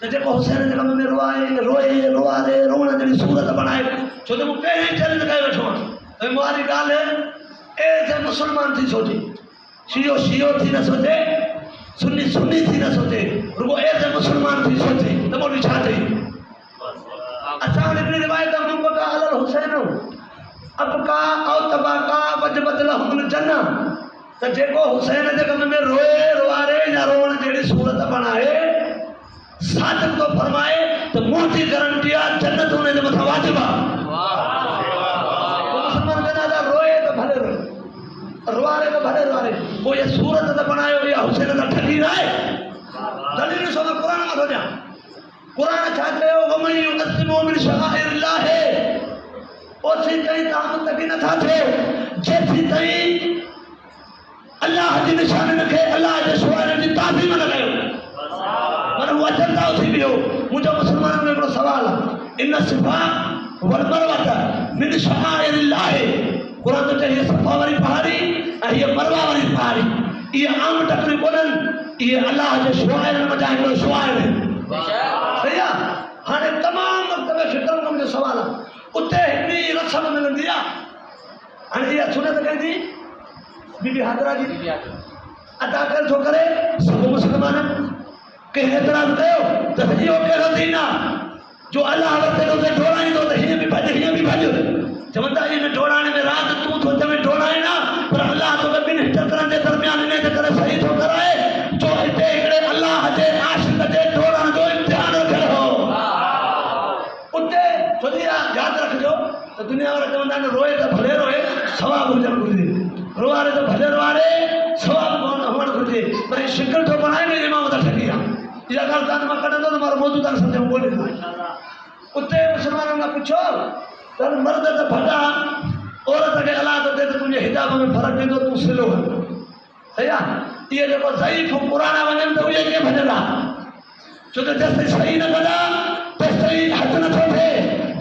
त जेको हुसैन जे कम में रोए रोआरे रोअण जहिड़ी सूरत बणाए छो त मूं पहिरीं चैलेंज कयो वेठो आहियां मुआरी ॻाल्हि ऐं मुस्लमान थी सोचे शियो शियो थी न सोचे सुन्नी सुन्नी थी न सोचे रुगो ऐसे मुसलमान थी सोचे त बोली छा चई असां वटि हिकिड़ी रिवायत आहे मुंबका अलल हुसैन अबका औ तबाका वजबत लहुल जन्ना त जेको हुसैन जे कम में रोए रोआरे या रोअण जहिड़ी सूरत बणाए सादिक तो फरमाए त मोटी गारंटी आहे जन्नत हुन जे मथां वाजिब आहे मुसलमान कहंदा रोए त भले रोए रोआरे त भले रोआरे कोई सूरत त बनायो या हुसैन त ठगी न आहे दलील सो त क़ुरान मां थो ॾियां क़ुरान छा चयो वमन युस्लिमु मिन शआइरिल्लाह ओसी ताईं तव्हां मुतक़ी नथा थियो जेसी ताईं अल्लाह जी निशाननि खे अल्लाह जे शुआइर जी ताज़ीम न कयो माना उहा जनता थी वियो मुंहिंजो मुस्लमाननि में हिकिड़ो सुवालु आहे इन सिफा वल मरवत मिन शआइरिल्लाह क़ुरान तो चए सफ़ा वारी पहाड़ी ऐं हीअ मरवा वारी पहाड़ी इहे आम टकरी कोन्हनि इहे अल्लाह जे शुआइर मथां हिकिड़ो शुआइर सही आहे हाणे तमामु वक़्त में फिक्र करण जो सुवालु आहे उते हिकिड़ी रस्म मिलंदी आहे हाणे इहा सुनत कंहिंजी बीबी हाजरा जी अदा कर छो करे सभु मुस्लमान कंहिं एतिराज़ कयो त इहो कहिड़ो दीन आहे जो अल्लाह वटि उते ढोड़ाईंदो त हीअं बि भॼ हीअं बि भॼ चवंदा इन ढोड़ाइण में राति तूं थो चवे ढोड़ाइण आहे पर अल्लाह तोखे ॿिनि टकरनि जे दरमियान इन जे करे सही थो कराए जो हिते हिकिड़े अल्लाह जे आशिक़ जे ढोड़ण जो इम्तिहान रखियलु हो उते छो यादि रखिजो त दुनिया वारा चवंदा आहिनि रोए त भले रोए सवाबु हुजणु घुरिजे रोआरे त भले रोआरे सवाबु हुअणु घुरिजे पर हीउ शिकिल थो बणाए न इमाम त ठगी आहे इहा ॻाल्हि तव्हां मां कढंदो त मां मौजूदा सम्झ में ॻोल्हींदो उते मुस्लमाननि खां पुछो त मर्द त भॼा औरत खे अलाह थो थिए त तुंहिंजे हिजाब में फ़र्क़ु ईंदो तूं सिलो हल सही आहे इहे जेको ज़ईफ़ पुराणा वञनि त उहे कीअं भॼंदा छो त जेसिताईं सही न कंदा तेसिताईं हज नथो थिए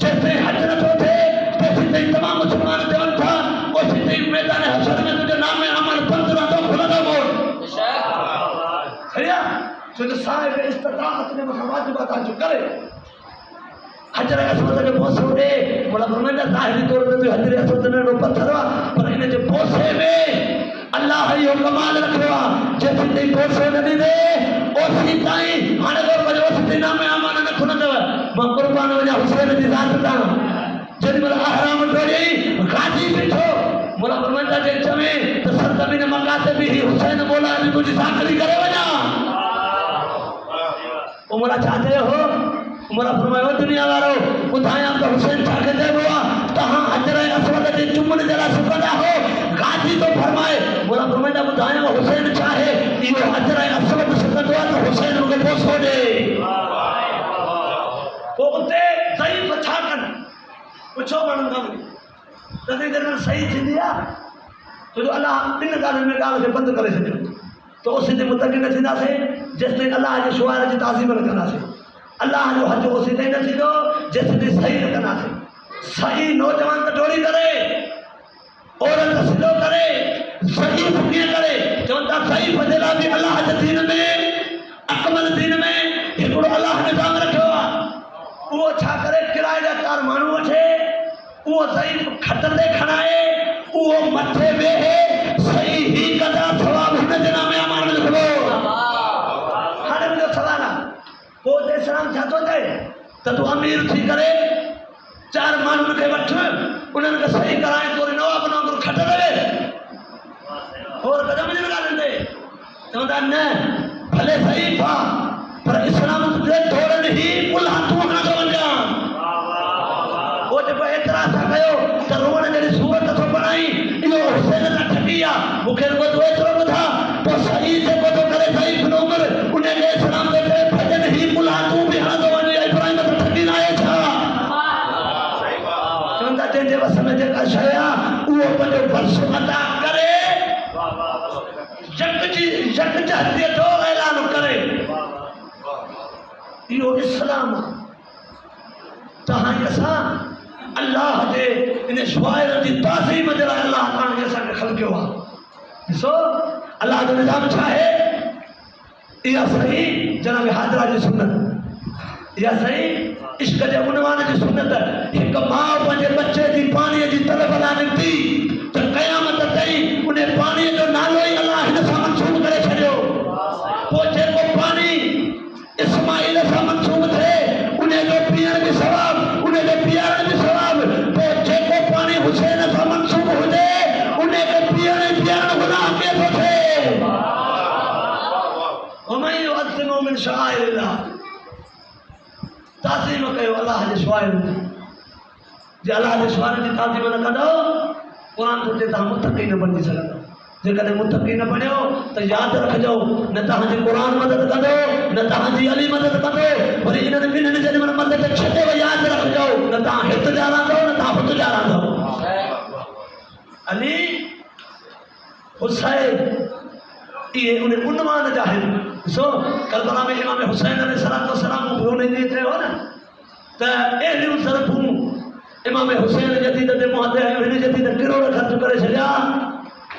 जेसिताईं हज नथो थिए तेसिताईं तमामु मुस्लमान चवनि था ओसिताईं मैदान हशर में तुंहिंजो नाम अमल बंदि रहंदो खुलंदो कोन सही आहे छो त साहिब इस्तिताअत जे मथां वाजिबात जो करे हजर असवद जो बोसो ॾे बोला फरमाईंदा ज़ाहिरी तौर ते तो हजर असवद नंढो पत्थर आहे पर इन जे बोसे में अल्लाह इहो कमाल रखियो आहे जेसिताईं बोसो न ॾींदे ओसी ताईं हाणे को वरी ओसी नाम अमल न खुलंदव मां क़ुर्बान वञा हुसैन जी ज़ात तां जेॾी महिल अहराम ॾोड़ी गाजी बीठो बोला फरमाईंदा जे चवे त सरज़मीन मका ते बि हुसैन बोला अॼु तुंहिंजी साखरी करे वञा उमरा छा चयो हो उमरा फरमायो दुनिया वारो ॿुधायां त हुसैन छा खे चइबो आहे तव्हां हजर असवद जे चुमण जे लाइ सुकंदा हो गाजी थो फरमाए बोला फरमाईंदा ॿुधायां हुसैन छा आहे इहो हजर असवद सुकंदो आहे त हुसैन मूंखे बोसो ॾे पोइ उते ज़ईफ़ छा कनि पुछो माण्हुनि खां तॾहिं जॾहिं सही थींदी आहे तो अल्लाह इन ॻाल्हियुनि में ॻाल्हि खे बंदि करे छॾियो तो उस ते मुतक़ी न थींदासीं जेसिताईं अल्लाह जे शुआर जी ताज़ीम न कंदासीं। अल्लाह जो हज उस ताईं न थींदो जेसिताईं सही न कंदासीं। सही नौजवान त डोरी करे, औरत सिधो करे, सही कीअं करे चवनि था सही फज़िला बि अल्लाह जे दीन में, अकमल दीन में हिकिड़ो अल्लाह निज़ाम रखियो आहे। उहो छा करे किराए जा 4 माण्हू वठे, उहो सही खट ते खणाए, उहो मथे वेहे, सही ही कंदा सवाब हिन जे नामे अमान लिखबो। हाणे मुंहिंजो सवाल आहे पोइ इस्लाम छा थो चए त तूं अमीर थी करे 4 माण्हुनि खे वठ, उन्हनि खे सही कराए तोरे नवाब वांगुरु खट ते वेह और कदम जी ॻाल्हियुनि ते चवंदा न भले सही पा पर इस्लाम जे थोरनि ई कुल हथूं खां थो वञा। वो जेको एतिरा था कयो त रोअण जहिड़ी सूरत थो बणाई इहो हुसैन सां ठगी आहे। मूंखे रुॻो तूं एतिरो ॿुधा तो सही जेको थो करे सही बिन उमिरि उनखे इस्लाम जे करे भॼन ई कुल हथूं बि हणंदो वञे। इब्राहिम सां ठगी न आहे छा? चवंदा जंहिंजे वस में जेका शइ आहे उहो पंहिंजो वर्ष अदा करे, यकजहतीअ जो ऐलान करे, इहो इस्लाम आहे। तहां असां अल्लाह जे इन शुआइर जी ताज़ीम जे लाइ अल्लाह तव्हांखे असांखे ख़लक़ियो आहे। ॾिसो अल्लाह जो निज़ाम छा आहे। इहा सही जनाब हाजरा जी सुन्नत, इहा सही इश्क जे उनवान जी सुन्नत। हिकु माउ पंहिंजे बच्चे जी पाणीअ जी तलब लाइ निकिती त क़यामत ताईं उन पाणीअ जो नालो ई अल्लाह हिन सां मनसूब करे छॾियो। पोइ जेको पाणी इस्माइल सां मनसूब थिए उनजो पीअण बि सवाब, उनजो पीआरण बि सवाब। पोइ जेको पाणी हुसैन सां मनसूब हुजे उनखे पीअण गुनाह कीअं थो थिए? वमन युअज़्ज़िम मिन शआइरिल्लाह, ताज़ीम कयो अल्लाह जे शुआइर जी। जे अल्लाह जे शुआइर जी ताज़ीम न कंदो क़ुरान थो चए तव्हां मुतक़ी न बणिजी सघंदो। जेकॾहिं मुतक़ी न बणियो त यादि रखिजो न तव्हांजी क़ुरान मदद कंदो न तव्हांजी अली मदद कंदो। वरी इन्हनि ॿिन्हिनि जे मदद छॾे यादि रखिजो न तव्हां हित जा रहंदो न तव्हां हुत जा रहंदो। अली हुसैन इहे उन उनवान जा आहिनि। ॾिसो करबला में इमाम हुसैन अलैहिस्सलाम रोने जी चयो न त अहिड़ियूं ज़रफ़ूं इमाम हुसैन जदीद ते मुहदे हिन जदीद किरोड़ ख़र्च करे छॾिया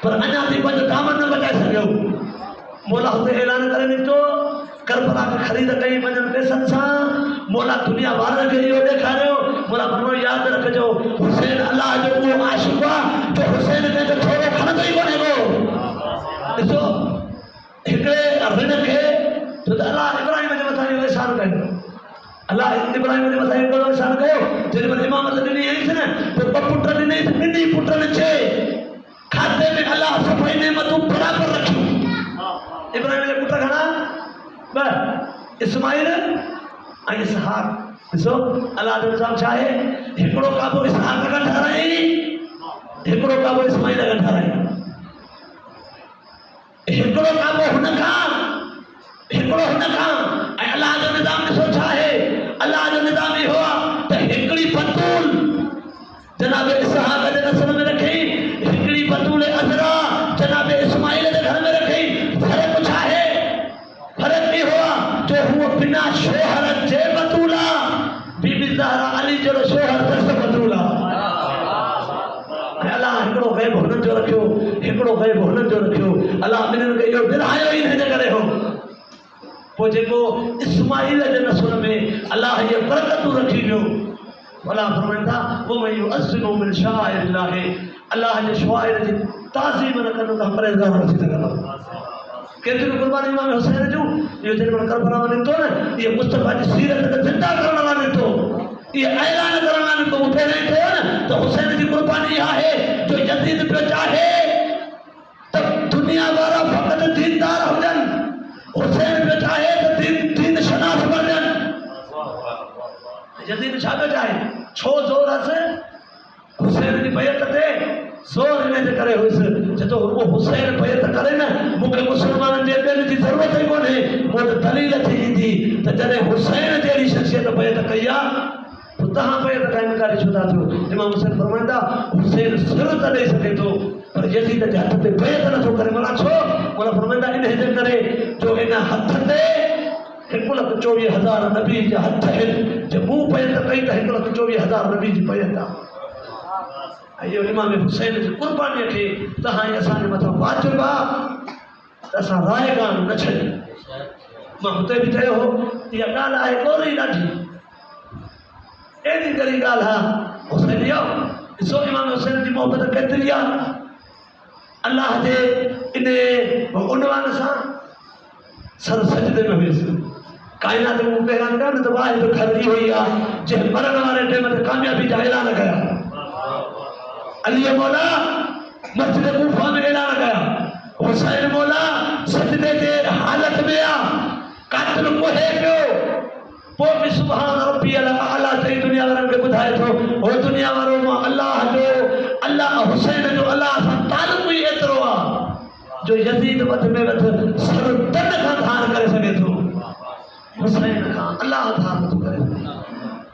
पर अञा ताईं पंहिंजो दामन न बचाए सघियो। मौला हुते ऐलान करे निकितो करबला खे ख़रीद कई पंहिंजनि पैसनि सां। मौला दुनिया वारनि खे इहो ॾेखारियो। मौला फरमायो यादि रखिजो हुसैन अल्लाह जो उहो आशिक़ आहे जो हुसैन खे त थोरो खणंदो ई कोन्हे को। ॾिसो हिकिड़े ऋण खे छो त अल्लाह इब्राहिम जे मथां इहो एहसान कयो। अल्लाह इब्राहिम जे मथां इहो एहसान कयो जेॾी महिल इमामत ॾिनी हुईसि न त 2 पुट ॾिनई त ॿिन्ही पुटनि खे खाते में अल्लाह सफ़ाई नेमतूं बराबरि रखियूं। इब्राहिम जे पुट घणा 2 इस्माइल ऐं इसहाक। ॾिसो अल्लाह जो निज़ाम छा आहे। हिकिड़ो काबो इसहाक खां ठाराई, हिकिड़ो काबो इस्माइल खां ठाराई, हिकिड़ो काबो हुन खां, हिकिड़ो हुन खां। ऐं अल्लाह जो निज़ाम ॾिसो छा आहे। अल्लाह जो निज़ाम इहो आहे त हिकिड़ी बतूल जनाब इसहाक जे नस्ल में रखी, हिकिड़ी बतूल अज़रा जनाब इस्माइल जे घर में रखी। फ़र्क़ु छा आहे? फ़र्क़ु इहो आहे जो हूअ बिना शोहर जे बतूल आहे, बीबी ज़हरा अली जहिड़ो शोहर दस बतूल आहे। अल्लाह हिकिड़ो ग़ैब हुननि जो रखियो, हिकिड़ो ग़ैब हुननि जो रखियो। अल्लाह ॿिन्हिनि खे इहो विरहायो ई हिन जे करे हो। पोइ जेको इस्माइल जे नस्ल में अल्लाह इहे बरकतूं रखी वियो। अल्लाह फरमाइनि था वमन युअज़्ज़िम मिन शआइरिल्लाह, अल्लाह जे शुआइर जी ताज़ीम न कंदो त परहेज़गार न थी सघंदो। केतिरियूं कुर्बानी इमाम हुसैन जूं इहो जेॾी महिल करबला में निकितो न इहे मुस्तफ़ा जी सीरत खे ज़िंदा करण लाइ निकितो, इहे ऐलान करण लाइ निकितो। मूंखे न थियो न त हुसैन जी कुर्बानी इहा आहे जो यज़ीद पियो चाहे त दुनिया वारा फ़क़ति दीनदार हुजनि, हुसैन पियो चाहे त दीन शनास बणजनि। यज़ीद छा पियो चाहे? छो ज़ोर अस हुसैन जी बैत ते ज़ोर हिन जे करे हुयुसि जो उहो हुसैन बैत करे न मूंखे मुस्लमाननि जे ॿियनि जी ज़रूरत ई कोन्हे। मूं वटि दलील थी ईंदी त जॾहिं हुसैन जहिड़ी शख़्सियत बैत कई आहे त तव्हां बैत खां इनकार छो था थियो? इमाम हुसैन फरमाईंदा हुसैन सिर त ॾेई सघे थो पर यज़ीद जे हथ ते बैत नथो करे। माना छो? बोला फरमाईंदा इन जे करे जो इन हथ ते 1,24,000 नबी जा हथ आहिनि। जे मूं बैत कई त 1,24,000 नबी जी बैत आहे। इहो इमाम हुसैन जी क़ुर्बानीअ खे तव्हां असांजे मथां वाजिबु आहे त असां रायगान न छॾियूं। मां हुते बि चयो हो इहा ॻाल्हि आहे ॻोरी ॾाढी एॾी ॻरी ॻाल्हि आहे। हुसैन ॾिसो इमाम हुसैन जी मोहबत केतिरी आहे। अल्लाह जे इन उनवान सां सर सजदे में हुयुसि। काइनात में पहिरां कयो न त वाहिद घर इहो ई आहे जंहिं मरण वारे टाइम ते कामयाबी जा ऐलान कया। अली मौला मस्जिद कूफा में ऐलान कया। हुसैन मौला सजदे जे हालत में आहे, कातिल कोहे पियो। पोइ बि सुभान रब्बी अला चई दुनिया वारनि खे ॿुधाए थो हो दुनिया वारो मां अल्लाह हुसैन जो अल्लाह सां तालुक़ ई एतिरो आहे जो यज़ीद वध में वधि सर तन खां धार करे सघे थो। हुसैन खां अल्लाह धार नथो करे सघे।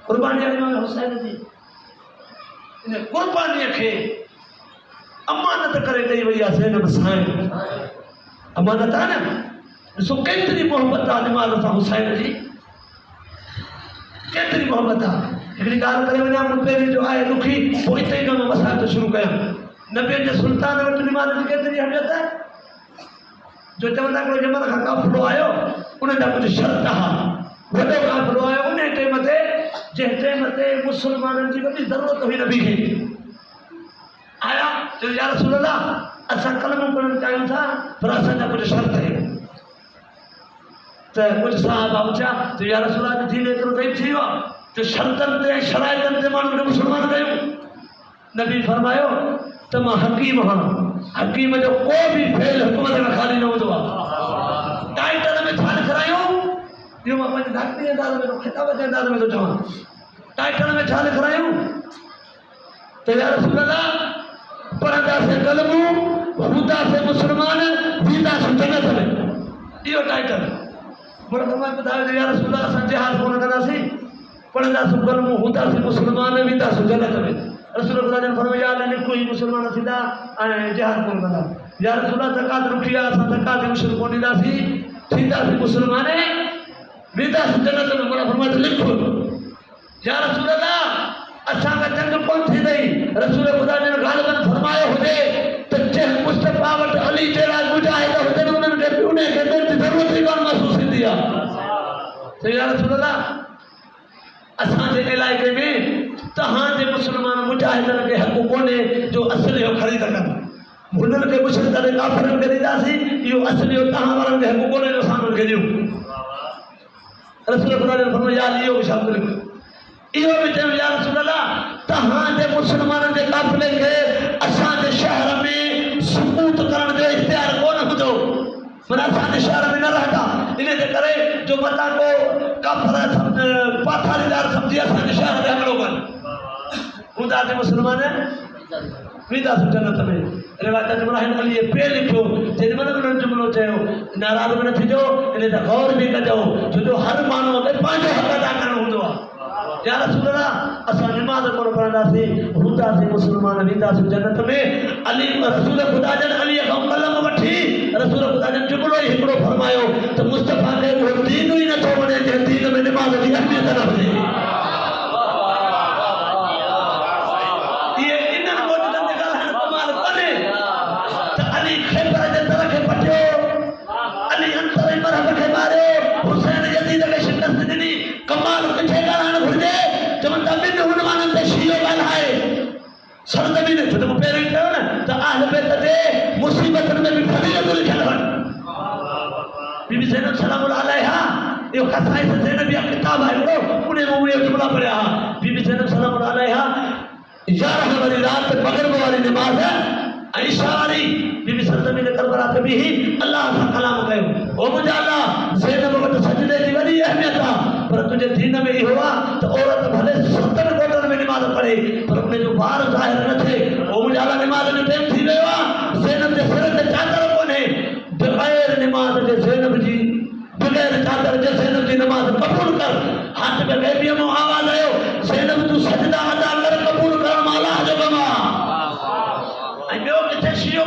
क़ुर्बानी इमाम हुसैन जी इन क़ुर्बानीअ खे अमानत करे ॾेई वई आहे ज़ैनब साईं। अमानत आहे न। ॾिसो केतिरी मोहबत आहे इमाम सां हुसैन जी, केतिरी मोहबत आहे। हिकिड़ी ॻाल्हि करे वञा मूं पहिरीं जो आहे ॾुखी पोइ हिते ई मां वसायत शुरू कयां। नबियनि जे सुल्तान वटि इमाम जी केतिरी अहमियत आहे जो चवंदा हिकिड़ो जमल खां काफ़िलो आयो उन जा कुझु शर्त हा। वॾो काफ़िलो आयो उन टाइम ते जंहिं टाइम ते मुस्लमाननि जी वॾी ज़रूरत हुई नबी खे। आया चयो या रसूल अल्लाह असां कलमो पढ़णु चाहियूं था पर असांजा कुझु शर्त आहिनि। त कुझु साहब पुछा तो या रसूल अल्लाह दीन एतिरो ज़ईफ़ थी वियो आहे जो शर्तनि ते शराइतनि ते माण्हुनि खे मुस्लमान कयूं। नबी फरमायो त मां हकीम आहियां। हकीम जो को बि फेल हुकूमत में ख़ाली न हूंदो आहे। टाइटल में छा लिखायूं इहो मां पंहिंजे धाकड़ी अंदाज़ में खिताब जे अंदाज़ में थो चवां। टाइटल में छा लिखायूं त या रसूल अल्लाह पढ़ंदासीं कलमो हूंदासीं मुस्लमान वींदासीं जन्नत में। इहो टाइटल बड़ा फरमाए ॿुधायो या रसूल अल्लाह असां जिहाद कोन कंदासीं पढ़ंदासीं कलमो हूंदासीं मुस्लमान वींदासीं जन्नत में। रसूल ख़ुदा जन फरमाया न कोई मुस्लमान थींदा ऐं जिहाद कोन कंदा। या रसूल अल्लाह ज़कात रुखी आहे असां ज़कात मुश्किल कोन ॾींदासीं थींदासीं मुस्लमान वींदासीं जन्नत में। मोला फरमाए लिख या रसूल अल्लाह असांखां जंग कोन थींदई। रसूल ख़ुदा जन ग़ालिबन फरमायो हुजे त जंहिं मुस्तफ़ा वटि अली जहिड़ा मुजाहिद हुजनि उन्हनि खे उन खे ॿियनि जी ज़रूरत ई कोन महसूस थींदी आहे। या रसूल अल्लाह असांजे इलाइक़े में तव्हांजे मुस्लमान मुजाहिदनि खे हक़ कोन्हे जो असलियो ख़रीद कनि। हुननि खे मुश्किल करे काफ़िरनि खे ॾींदासीं इहो असलियो तव्हां वारनि खे हक़ कोन्हे जो असां उन्हनि खे ॾियूं। रसूल ख़ुदा जन फरमायो यार इहो बि शब्द लिख। इहो बि चयो या रसूल अल्लाह तव्हांजे मुस्लमाननि जे काफ़िले खे असांजे शहर में सुकूत करण जो इख़्तियार कोन हूंदो। माना असांजे शहर में न रहंदा। इन जे करे जो मता को काफ़िर पाथारीदार सम्झी असांजे शहर में हमिलो कनि हूंदासीं मुस्लमान वींदासीं जन्नत में। रिवायत इब्राहिम अली पे लिखियो जेॾी महिल उन्हनि जुमिलो चयो नाराज़ बि न थीजो इन ते गौर बि कजो छो जो हर माण्हू खे पंहिंजो हक़ अदा करणो हूंदो आहे। या रसूल अल्लाह असां निमाज़ कोन पढ़ंदासीं हूंदासीं मुस्लमान वींदासीं जन्नत में। अली रसूल ख़ुदा जन अलीअ खां कलम वठी रसूल ख़ुदा जन जुमिलो ई हिकिड़ो फरमायो त मुस्तफ़ा खे उहो दीन ई नथो वणे जंहिं दीन में निमाज़ जी अहमियत न हुजे। इहे इन्हनि मौजूदनि जे ॻाल्हाइण कमाल कोन्हे त अली ख़ैबर जे दर खे पटियो अली अंतर मरहब खे मारियो हुसैन यज़ीद खे शिकस्त ॾिनी। कमाल किथे ॻाल्हाइणु घुरिजे चवनि था ॿिनि हुनवाननि ते शियो ॻाल्हाए सरज़मीन छो त मूं पहिरियों चयो न त अहल बैत ते मुसीबतनि में बि फज़ीलतूं लिखियलु आहिनि। बीबी ज़ैनब सलाम अलैहा इहो ख़साइस ज़ैनब जा किताब आहे हिकिड़ो उन में उहे जुमिला पढ़िया हुआ। बीबी ज़ैनब सलाम अलैहा 11 वारी राति मग़रिब वारी निमाज़ ऐं इशा वारी बीबी सरज़मीन करबला ते बि अल्लाह सां कलाम कयो। ओ मुंहिंजा अल्लाह ज़ैनब वटि सजदे जी वॾी अहमियत आहे पर तुंहिंजे दीन में इहो आहे त औरत भले 70 कोटनि में निमाज़ पढ़े पर उनजो ॿार ज़ाहिर न थिए। ओ मुंहिंजा अल्लाह निमाज़ जो टाइम थी वियो आहे ज़ैनब जे सिर ते चादर कोन्हे बग़ैर निमाज़ जे ज़ैनब जी बग़ैर चादर जे ज़ैनब जी निमाज़ क़बूल कर। हथ में बेबीअ मां आवाज़ आयो ज़ैनब तूं सजदा अदा कर क़बूल करण मां अल्लाह जो कमु आहे। ऐं ॿियो किथे शियो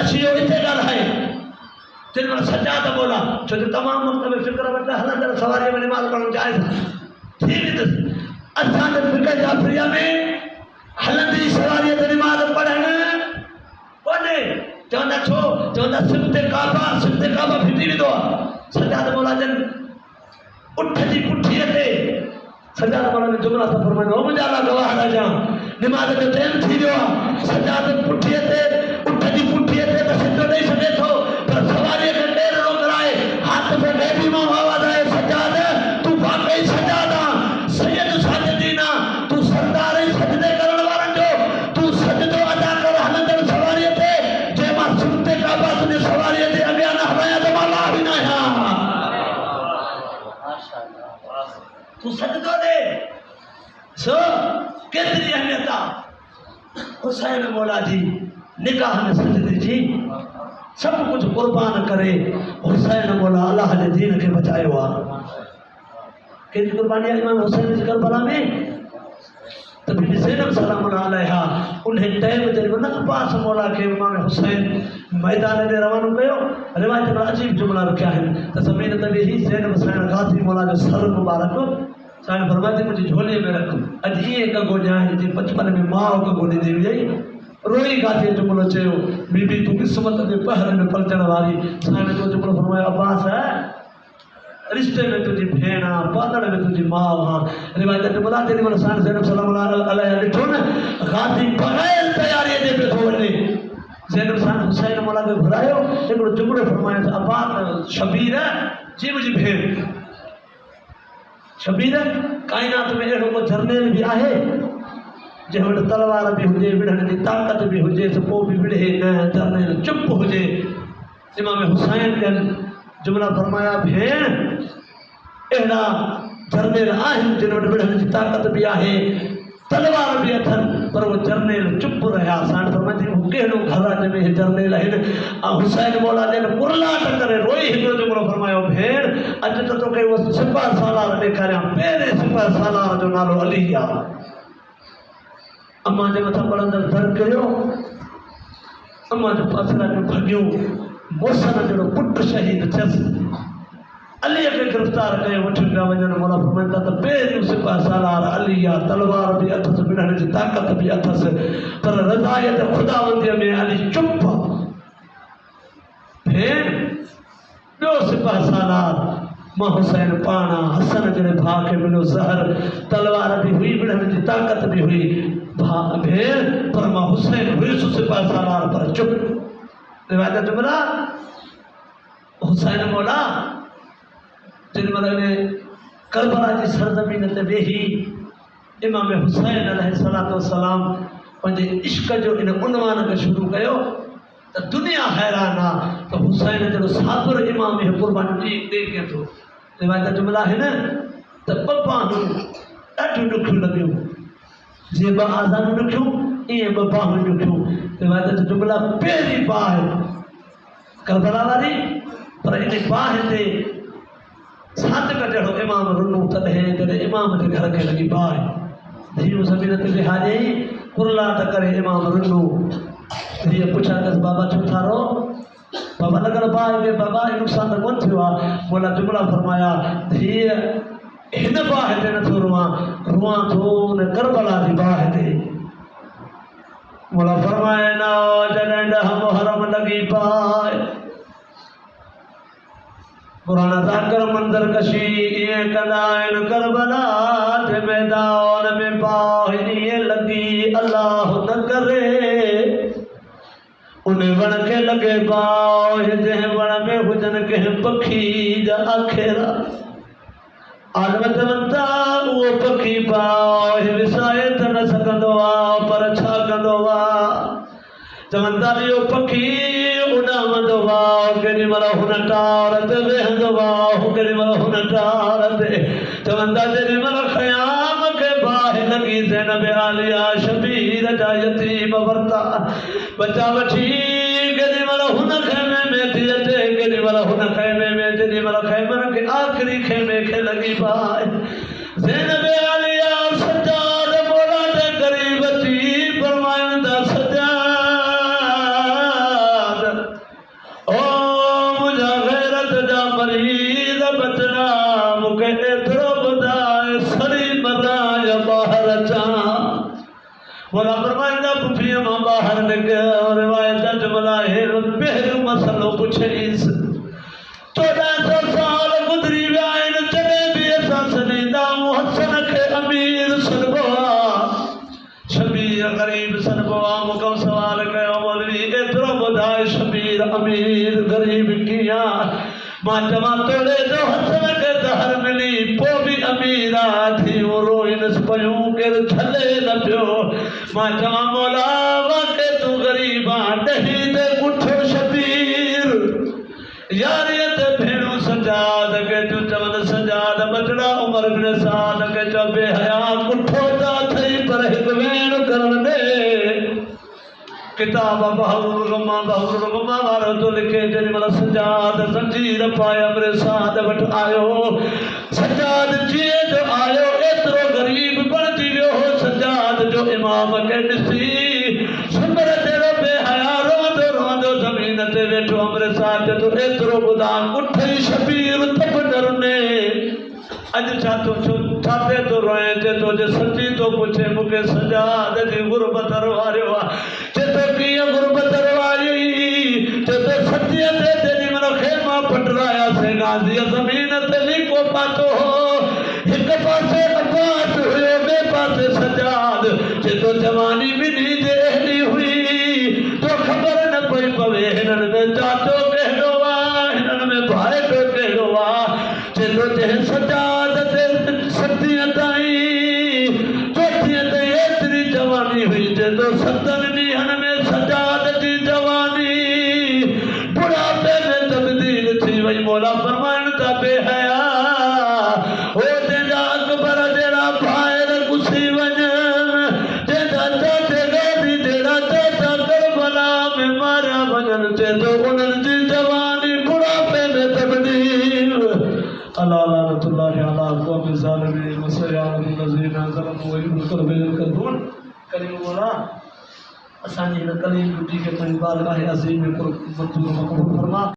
अची वियो हिते ॻाल्हाए तेॾी महिल सजाद बोला छो जो तमामु वक़्त में फिक्र वटि हलंदड़ सवारीअ में निमाज़ पढ़णु जाइज़ थी वेंदुसि असांजे फिक्र जाफ़रिया में हलंदी सवारीअ ते निमाज़ पढ़णु कोन्हे चवंदा छो चवंदा सिमते काबा फिटी वेंदो आहे सजाद बोला जन उठ जी पुठीअ ते सजाद बोला ने जुमला त फरमाईंदो मुंहिंजा अला गवाह राजा निमाज़ जो टाइम थी वियो आहे सजाद पुठीअ ते उठ जी पुठीअ ते त सिधो ॾेई सघे थो पर सवारीअ खे ॾेर रो कराए हथ में बेबी मां आवाज़ आहे सजाद तूं वाकई सजाद आहे सैयद साजिदीन आहे तूं सरदार ऐं सजदे करण वारनि जो तूं सजदो अदा कर हलंदड़ सवारीअ ते जंहिं मां सिमते काबा तुंहिंजे सवारीअ ते अॻियां न हलायां त मां ला बि न आहियां तूं सजदो ॾे सो केतिरी अहमियत आहे हुसैन मौला जी निकाह में सजदे जी सब कुछ कुर्बान करे हुसैन मौला अल्लाह जे दीन खे बचायो आहे केतिरी कुर्बानी आहे इमाम हुसैन जी करबला में त बीबी ज़ैनब सलाम अलैहा उन टाइम ते न अब्बास मौला खे इमाम हुसैन मैदान में रवानो कयो रिवायत में अजीब जुमला रखिया आहिनि त ज़मीन ते वेही ज़ैनब साईं गाज़ी मौला जो सर मुबारक साईं फरमाईंदी मुंहिंजी झोलीअ में रख अॼु ईअं कंगो ॼाणे जी बचपन में माउ कंगो ॾींदी हुई रोई गाती जुमलो चयो बीबी तू किस्मत के पहर में पलचण वारी साईं जो जुमलो फरमायो अब्बास है रिश्ते में तुझी भेण आहे पातड़ में तुझी माउ आहे रिवायत जुमला तेॾी महिल साईं ज़ैनब सलाम अलैहा ॾिठो न गाती बग़ैर तयारीअ जे पियो थो वञे ज़ैनब साईं हुसैन मौला खे घुरायो हिकिड़ो जुमलो फरमायो अब्बास शबीर जी मुंहिंजी भेण शबीर काइनात में अहिड़ो को जर्नेल भी आहे जंहिं वटि तलवार भी हुजे विढ़ण जी ताक़त भी हुजे त पोइ बि विढ़े न जर्नेल चुप हुजे इमाम हुसैन जन जुमला फरमाया भेण अहिड़ा जर्नेल आहिनि जिन वटि विढ़ण जी ताक़त भी आहे तलवार भी अथनि पर उहे जर्नेल चुप रहिया साईं फरमाईंदी हू कहिड़ो घर आहे जंहिंमें जर्नेल आहिनि ऐं हुसैन मौला जन कुरलाट करे रोई हिकिड़ो जुमलो फरमायो भेण अॼु त तोखे उहो सिपह सालार ॾेखारियां पहिरें सिपह सालार जो नालो अली आहे अम्मा जे मथां पढ़ंदड़ दर करियो अम्मा जो पासरा जो भॻियो मोसन जहिड़ो पुटु शहीद थियसि अलीअ खे गिरफ़्तार कयो वठी पिया वञनि मौला फरमाईंदा त पहिरियों सिपह सालार अली आहे तलवार बि अथसि विढ़ण जी ताक़त बि अथसि पर रज़ायत ख़ुदावंदीअ में अली चुप भेण ॿियो सिपह सालार मां हुसैन पाण हसन जहिड़े भाउ खे मिलियो ज़हर तलवार बि हुई विढ़ण जी ताक़त बि हुई भेण पर मां हुसैन हुयुसि सिपह सालार पर चुप रिवायत जुमला हुसैन मौला जिन महिल करबला जी सरज़मीन ते वेही इमाम हुसैन अलैहिस्सलातु वस्सलाम पंहिंजे इश्क जो इन उनवान खे शुरू कयो त दुनिया हैरान आहे त हुसैन जहिड़ो साबिर इमाम इहो क़ुर्बानी ॾेई ॾिए थो रिवायत जुमला आहिनि त ॿ बाहूं ॾाढियूं ॾुखियूं लॻियूं जीअं ॿ आज़ादूं ॾुखियूं ईअं ॿ बाहूं ॾुखियूं रिवायत जुमला पहिरीं बाह करबला वारी पर इन बाह ते सादिक जहिड़ो इमाम रुनो तॾहिं जॾहिं इमाम जे घर खे लॻी बाह धीअ ज़मीन ते विहारियईं कुरलाट करे इमाम रुनो धीअ पुछा अथसि बाबा छो था रो बाबा लॻल बाह में बाबा इहो नुक़सान त कोन थियो आहे मौला जुमला फरमाया धीअ हिन बाह ते नथो रुआं थो उन करबला जी बाह ते मौला फरमाए न जॾहिं ॾह मुहर्रम लॻी पाए पुराना ज़ाकर मंदर कशी ईअं कंदा आहिनि करबला जे मैदान में बाह ईअं लॻी अलाह न करे उन वण खे लॻे बाह जंहिं वण में हुजनि कंहिं पखी जा आखेरा आलम चवनि था उहो पखी बाह विसाए त न सघंदो आहे पर छा कंदो आहे चवनि था इहो पखी उॾामंदो आहे केॾी महिल हुन टार ते वेहंदो आहे केॾी महिल हुन टार ते चवनि था जेॾी महिल ख़याम खे बाहि लॻी ज़ैनब आलिया शबीर जा यतीम वरिता बचा वठी केॾी महिल हुन खेमे में थी अचे केॾी महिल हुन खेमे में जेॾी महिल खेमनि खे आख़िरी खेमे खे लॻी पाए ज़ैनब आलिया सजाद मौला जे क़रीब अची फरमाइनि था सजाद बचड़ा मूंखे एतिरो ॿुधाए सड़ी मरा या ॿाहिरि अचां बोला फरमाईंदा पुफीअ मां ॿाहिरि निकिर रिवायत जुमला हेर पहिरियों मसलो पुछईंसि 1400 साल गुज़री विया आहिनि जॾहिं बि असां सॾींदा आहियूं हसन खे अमीर सॾिबो आहे शबीर ग़रीब सॾिबो आहे मूंखां सवाल कयो मौलवी एतिरो ॿुधाए शबीर अमीर ग़रीब कीअं आहे मां चवां तोड़े जो हसन खे ज़हर मिली पोइ बि अमीर आहे थियूं रोइनसि पियूं केरु छॾे न पियो मां चवां मौला वाके तूं ग़रीब आहे ॾही ते ॻुठो शबीर यारीअ ते भेणो सजाद के तूं चवनि सजाद बचड़ा उमर बिन साद के चओ बेहया ॻुठो था थई पर हिकु वेण करण ॾे किताब बहुर गुमा वारो तो लिखे जेॾी महिल सजाद ज़ंजीर पाए अमरे साद वटि आयो सजाद जीअं जो आयो एतिरो ग़रीब बणिजी वियो हो सजाद जो इमाम खे ॾिसी सुमर जहिड़ो बेहया रोअंदो रोअंदो ज़मीन ते वेठो अमरे साद जो एतिरो ॿुधा उथई शबीर तब डरने अॼु छा थो छाते थो रोए चए थो जे सची थो पुछे मूंखे सजाद जी गुरबत वारियो आहे चए थो कीअं गुरबत वारी चए थो सचीअ ते जेॾी महिल खेमा पटरायासीं गाज़ीअ ज़मीन ते लीको पातो हो हिकु पासे अब्बास हुयो ॿिए पासे सजाद चए थो जवानी ॿिन्ही जे अहिड़ी हुई तो ख़बर न पई पवे हिननि में चाचो कहिड़ो आहे हिननि में भाइटो कहिड़ो आहे चए थो जंहिं सजाद ते 70 ताईं 34 ते एतिरी जवानी हुई चए थो 7 ॾींहंनि में सजाद जी जवानी बुढ़ापे में तब्दील थी वई मौला फरमाइनि था बेहया हो जंहिंजा अकबर जहिड़ा ॿाहिरि घुसी वञनि जंहिंजा चाचे गादी जहिड़ा चाचा करबला में मारिया वञनि चए थो उन्हनि जी जवानी बुढ़ापे में तब्दील अला लानतुल्लाहि अला क़ौमि ज़ालिमीन व सय्यअल लज़ीना ज़लमू व युक़्तलून करीम मौला असांजी हिन कलीम ड्यूटी खे पंहिंजी बारगाह अज़ीम में मंज़ूर मक़बूल फरमा